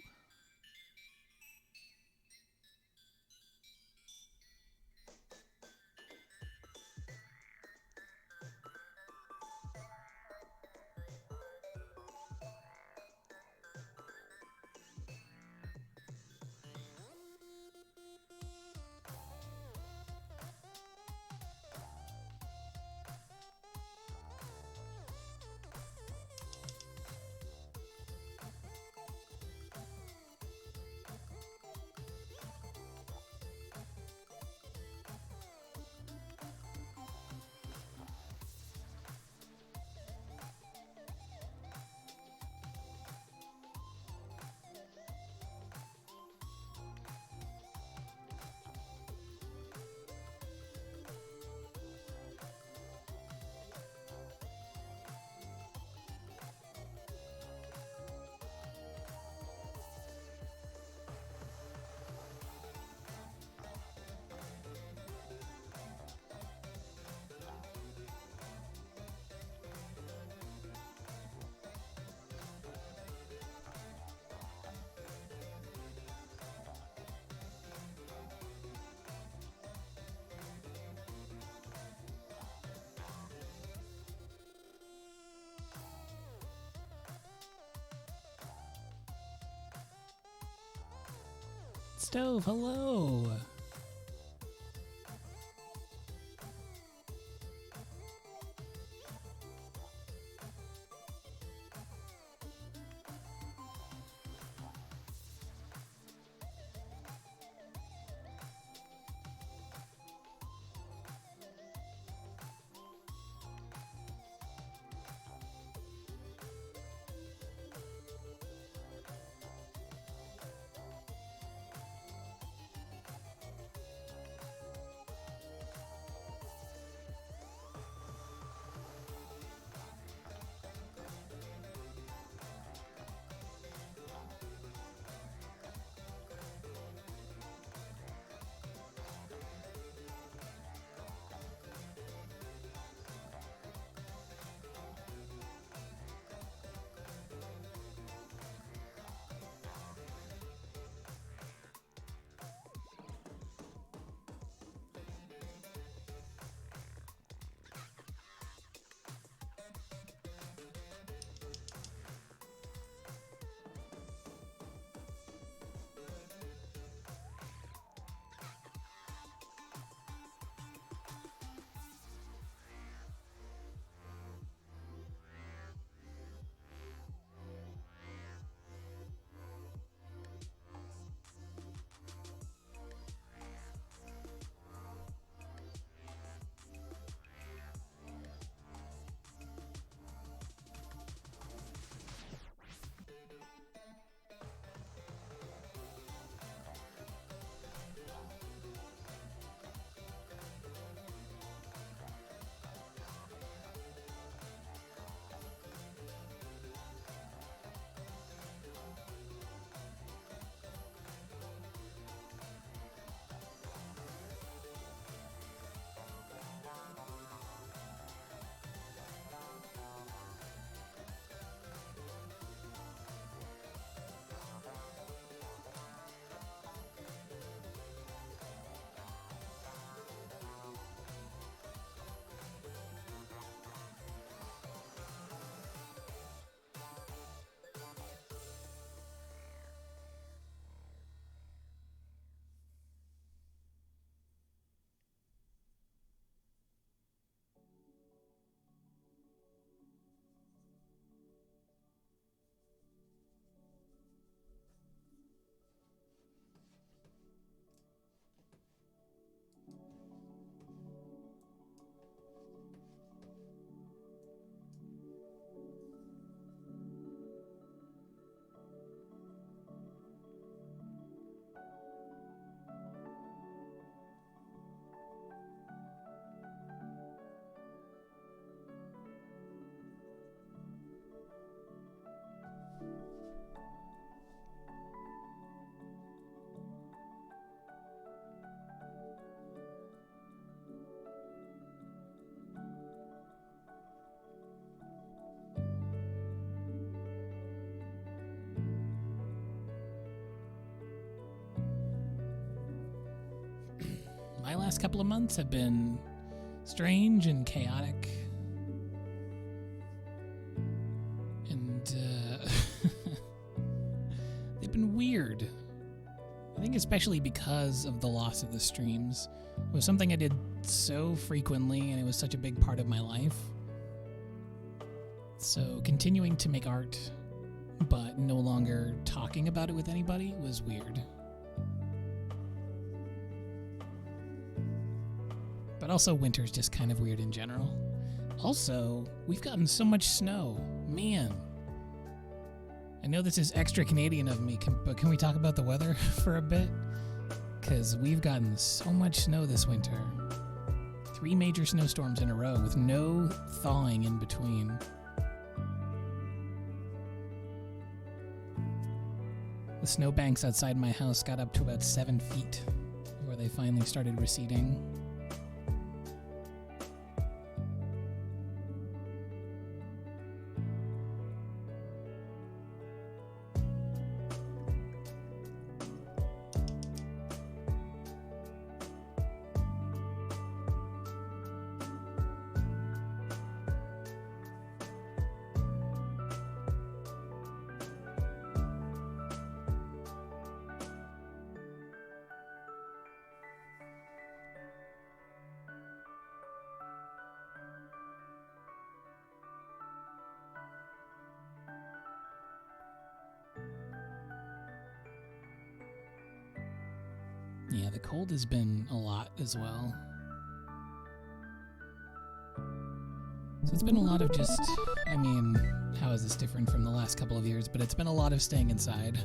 Stove, hello! last couple of months have been strange and chaotic. And they've been weird. I think especially because of the loss of the streams. It was something I did so frequently, and it was such a big part of my life. So continuing to make art, but no longer talking about it with anybody was weird. But also winter's just kind of weird in general. Also, we've gotten so much snow. Man. I know this is extra Canadian of me, but can we talk about the weather for a bit? Because we've gotten so much snow this winter. 3 major snowstorms in a row with no thawing in between. The snowbanks outside my house got up to about 7 feet before they finally started receding. Yeah, the cold has been a lot as well. So it's been a lot of just, I mean, how is this different from the last couple of years? But it's been a lot of staying inside.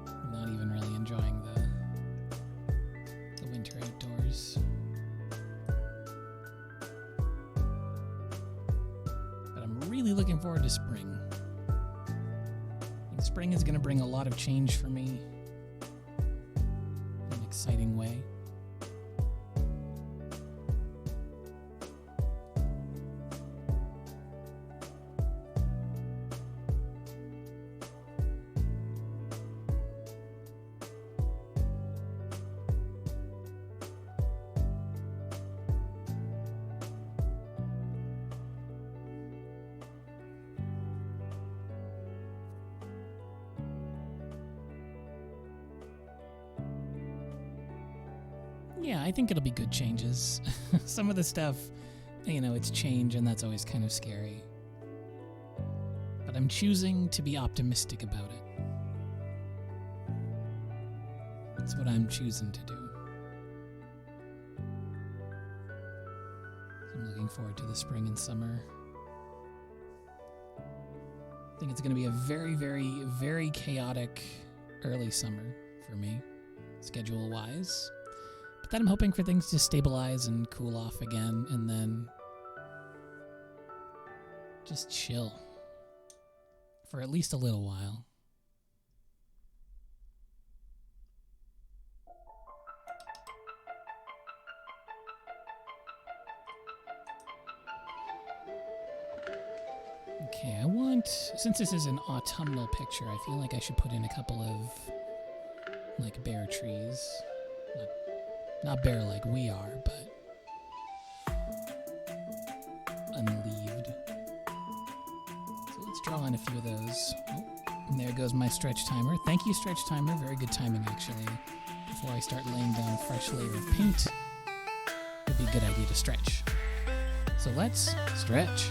I'm not even really enjoying the winter outdoors. But I'm really looking forward to spring. Spring is going to bring a lot of change for me in an exciting way. Yeah, I think it'll be good changes. Some of the stuff, you know, it's change, and that's always kind of scary. But I'm choosing to be optimistic about it. That's what I'm choosing to do. I'm looking forward to the spring and summer. I think it's going to be a very, very, very chaotic early summer for me, schedule-wise. But then I'm hoping for things to stabilize and cool off again, and then just chill for at least a little while. Okay, I want, since this is an autumnal picture, I feel like I should put in a couple of, like, bare trees. Not bare like we are, but unleaved. So let's draw in a few of those. Oh, and there goes my stretch timer. Thank you, stretch timer. Very good timing, actually. Before I start laying down a fresh layer of paint, it'd be a good idea to stretch. So let's stretch.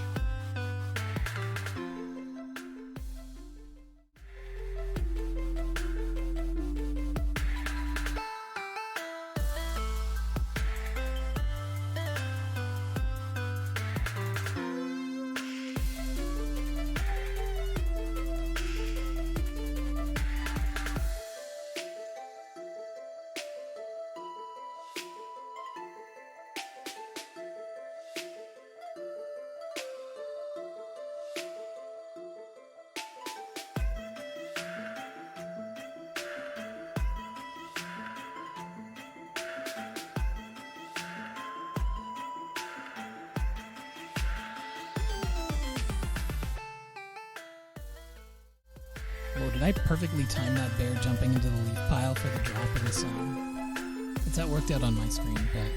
Did I perfectly time that bear jumping into the leaf pile for the drop of the song? It's that worked out on my screen, but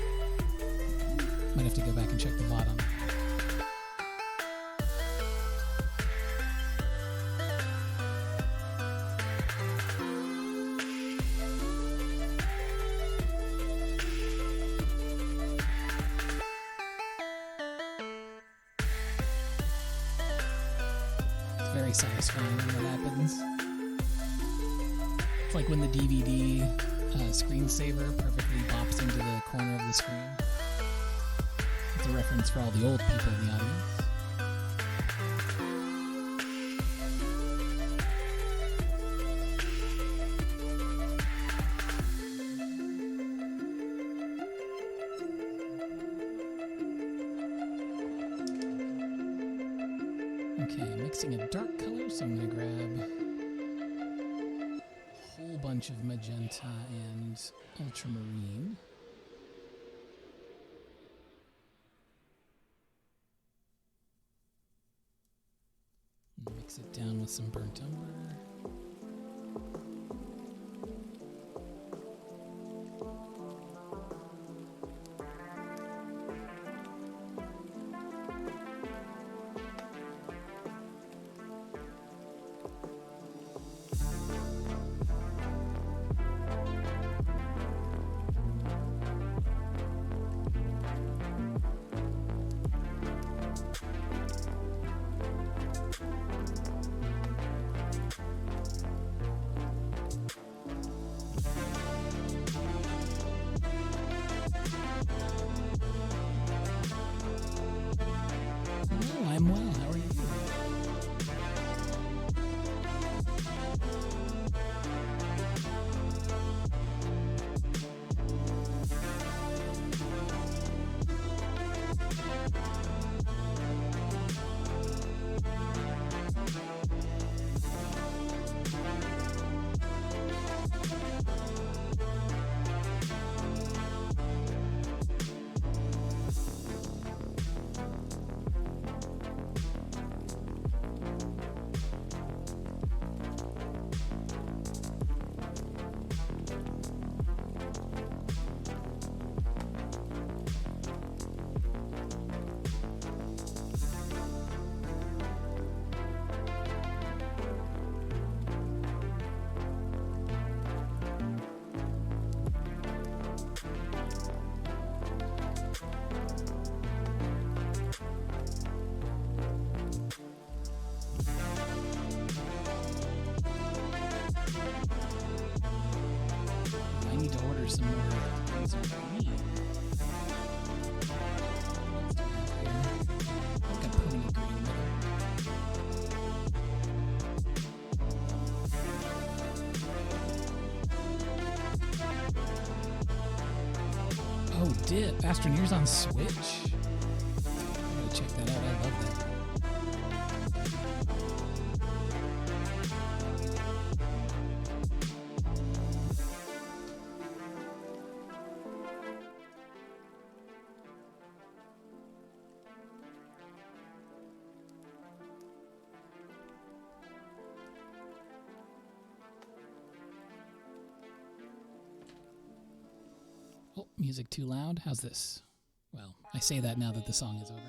might have to go back and check the VOD on that. Very satisfying when that happens. It's like when the DVD screensaver perfectly bops into the corner of the screen. It's a reference for all the old people in the audience. Okay, mixing a dark color, so I'm going to grab a whole bunch of magenta and ultramarine. Mix it down with some burnt umber. I'm well. How are you? I need to order some more laser green. Like a pony green. Oh, Dip. Astroneer's on Switch. I gotta check that out. I love that. Oh, music too loud? How's this? Well, I say that now that the song is over.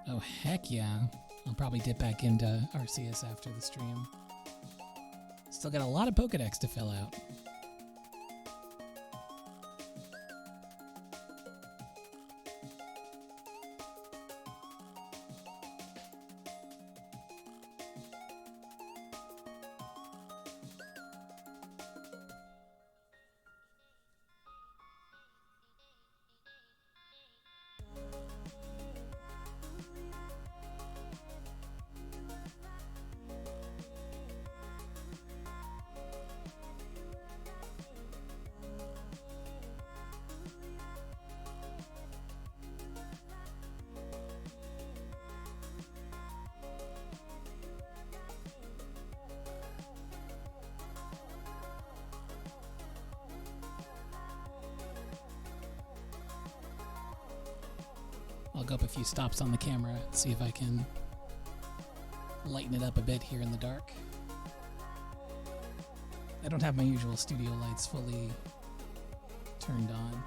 Oh, heck yeah. I'll probably dip back into Arceus after the stream. Still got a lot of Pokedex to fill out. I'll go up a few stops on the camera, see if I can lighten it up a bit here in the dark. I don't have my usual studio lights fully turned on.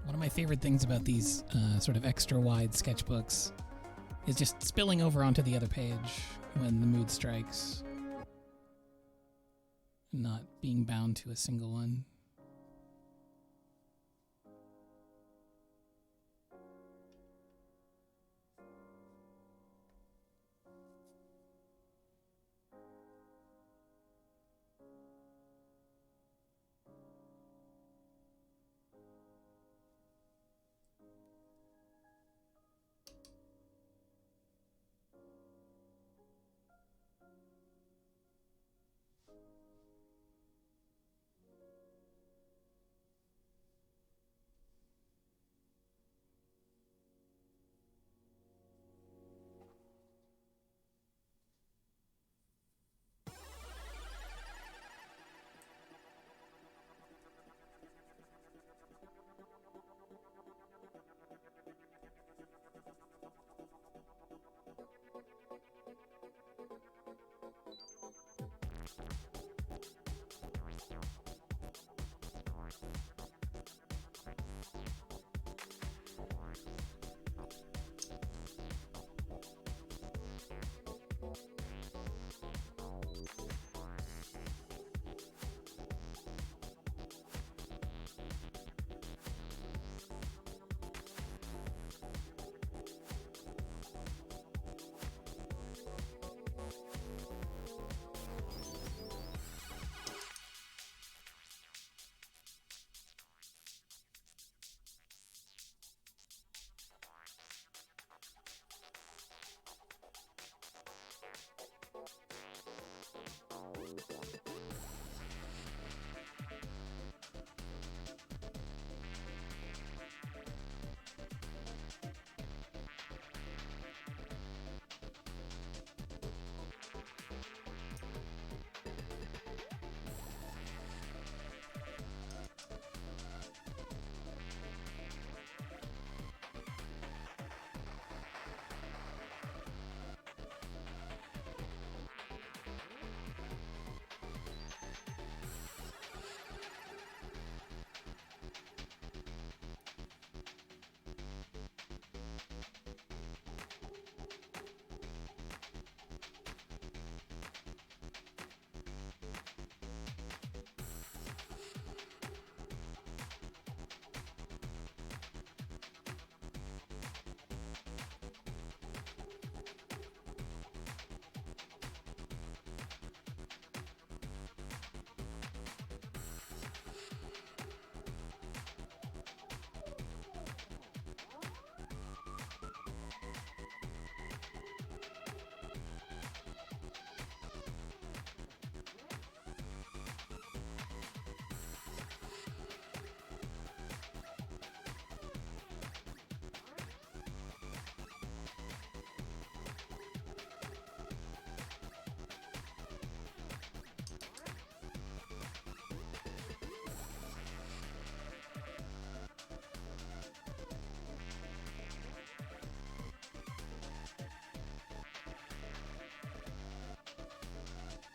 One of my favorite things about these sort of extra wide sketchbooks is just spilling over onto the other page when the mood strikes. Not being bound to a single one.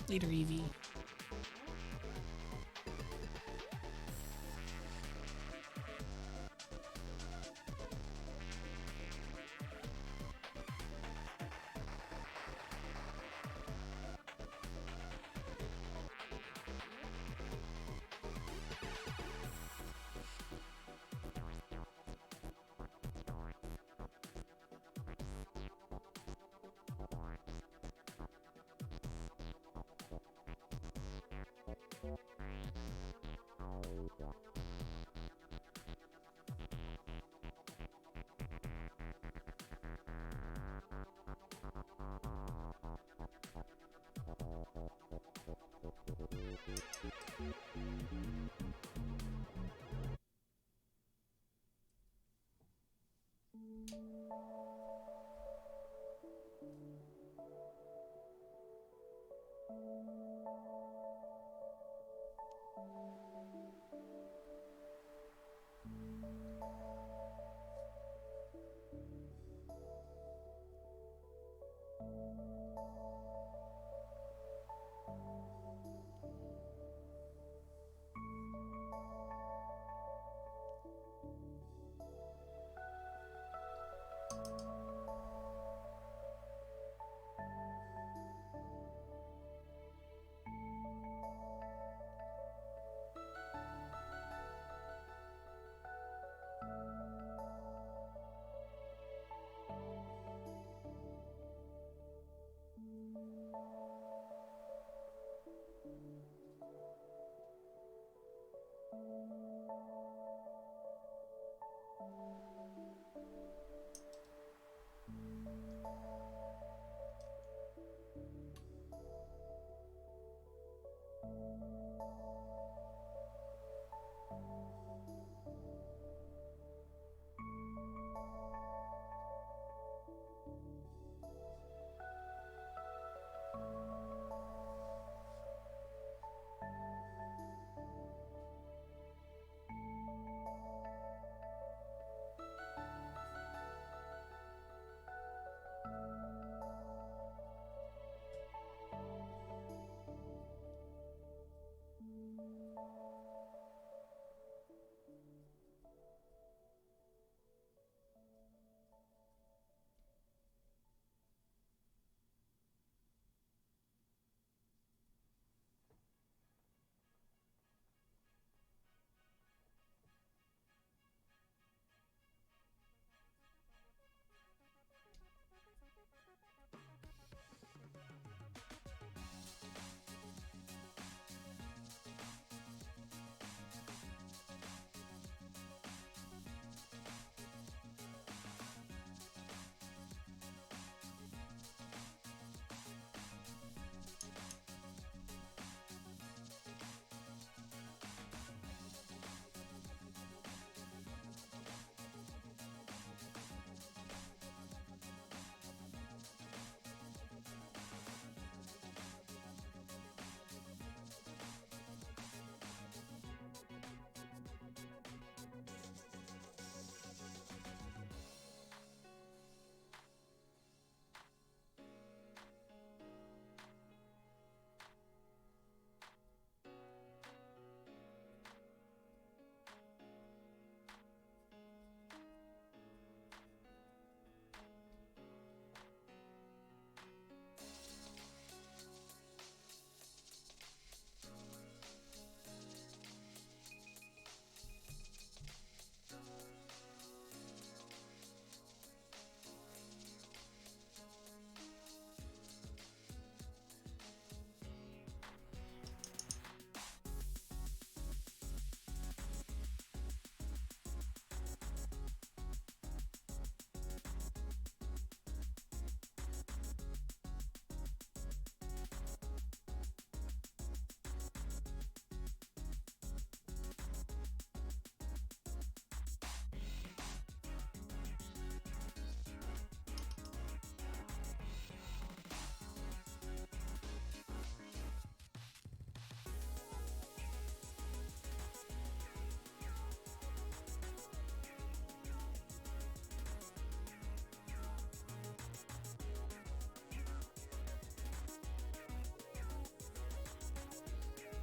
Later, Evie.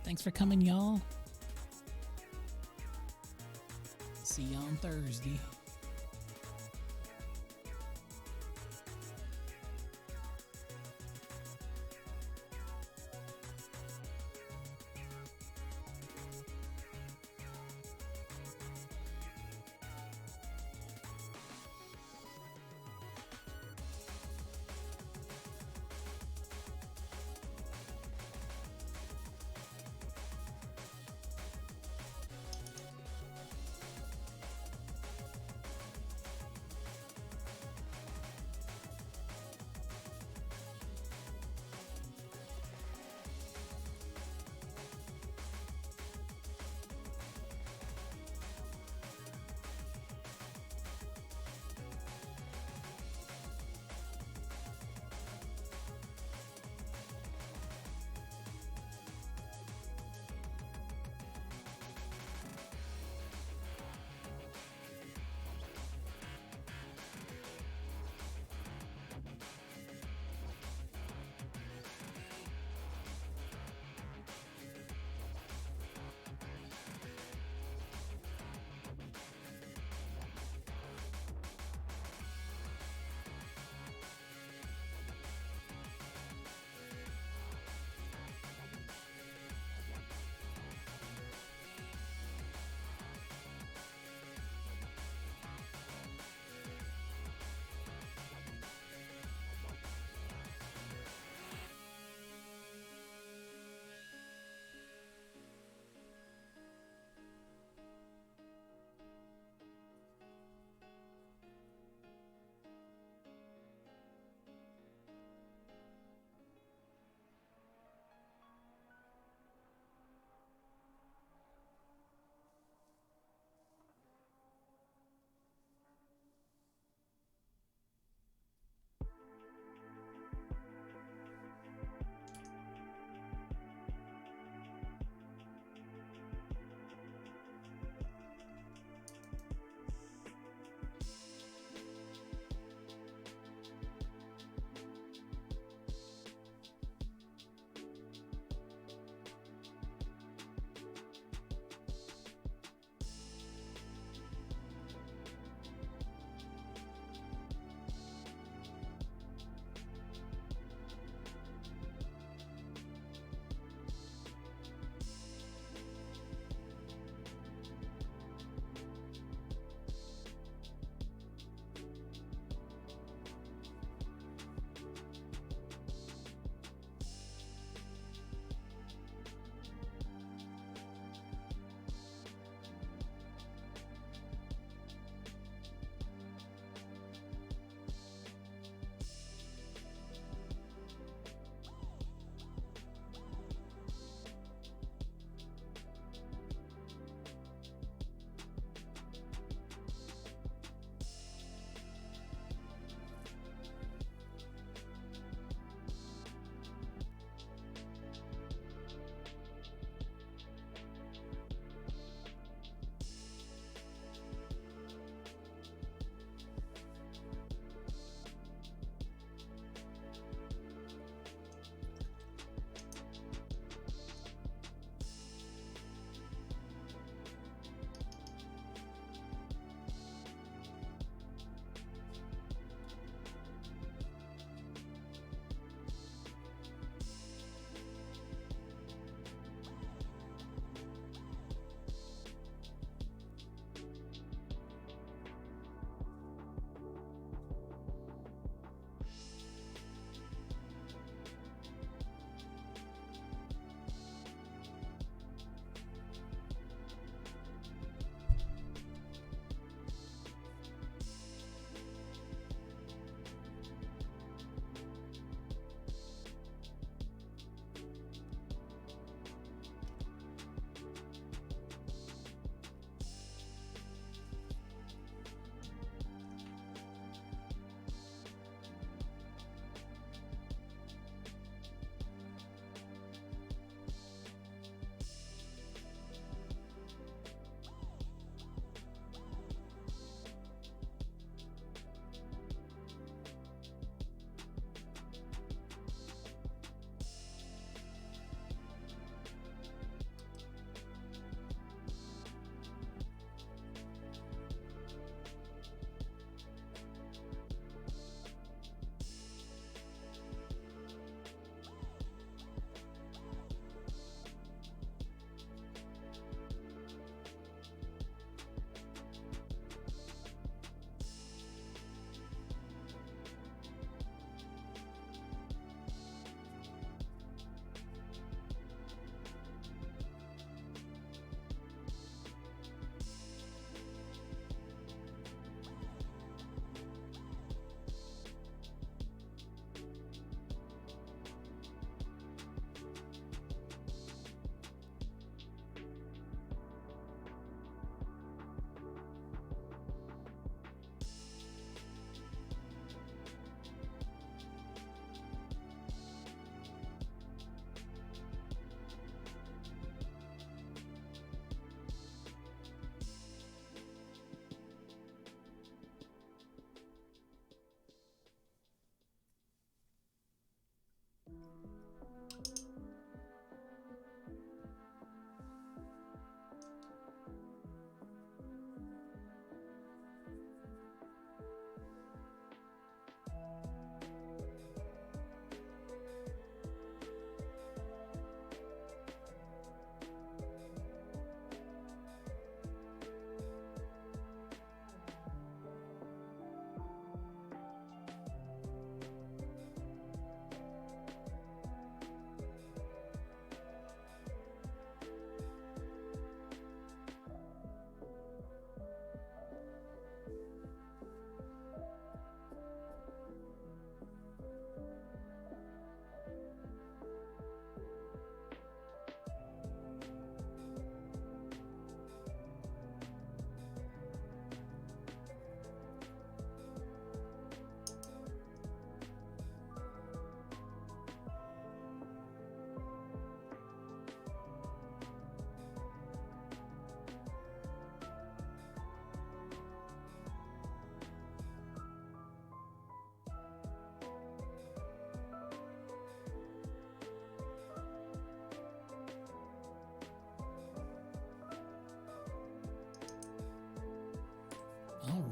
Thanks for coming, y'all. See you on Thursday.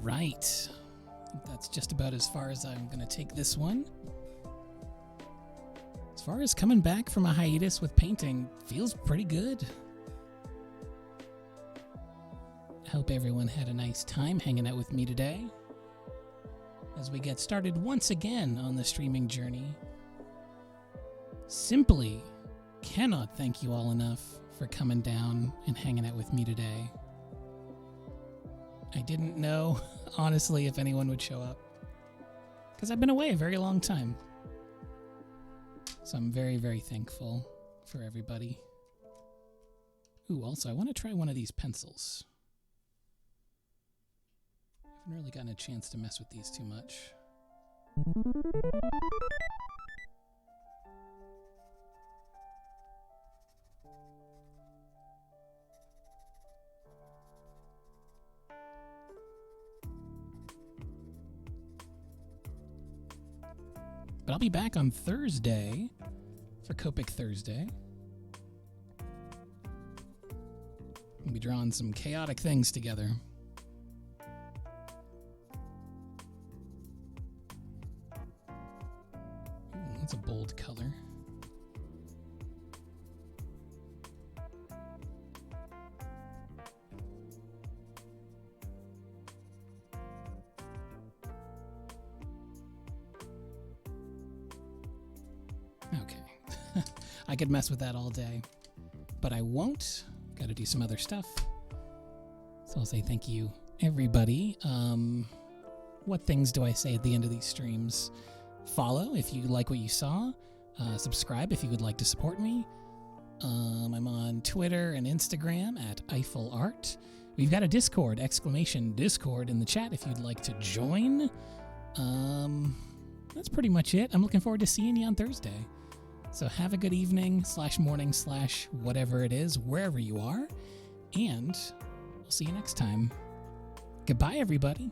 right. I think that's just about as far as I'm going to take this one. As far as coming back from a hiatus with painting, feels pretty good. I hope everyone had a nice time hanging out with me today as we get started once again on the streaming journey. Simply cannot thank you all enough for coming down and hanging out with me today. I didn't know, honestly, if anyone would show up, because I've been away a very long time. So I'm very, very thankful for everybody. Ooh, also, I want to try one of these pencils. I haven't really gotten a chance to mess with these too much. But I'll be back on Thursday for Copic Thursday. We'll be drawing some chaotic things together. Ooh, that's a bold color. Okay. I could mess with that all day, but I won't. Got to do some other stuff. So I'll say thank you, everybody. What things do I say at the end of these streams? Follow if you like what you saw. Subscribe if you would like to support me. I'm on Twitter and Instagram at Eiffel Art. We've got a Discord, !Discord in the chat if you'd like to join. That's pretty much it. I'm looking forward to seeing you on Thursday. So have a good evening / morning / whatever it is, wherever you are. And I'll see you next time. Goodbye, everybody.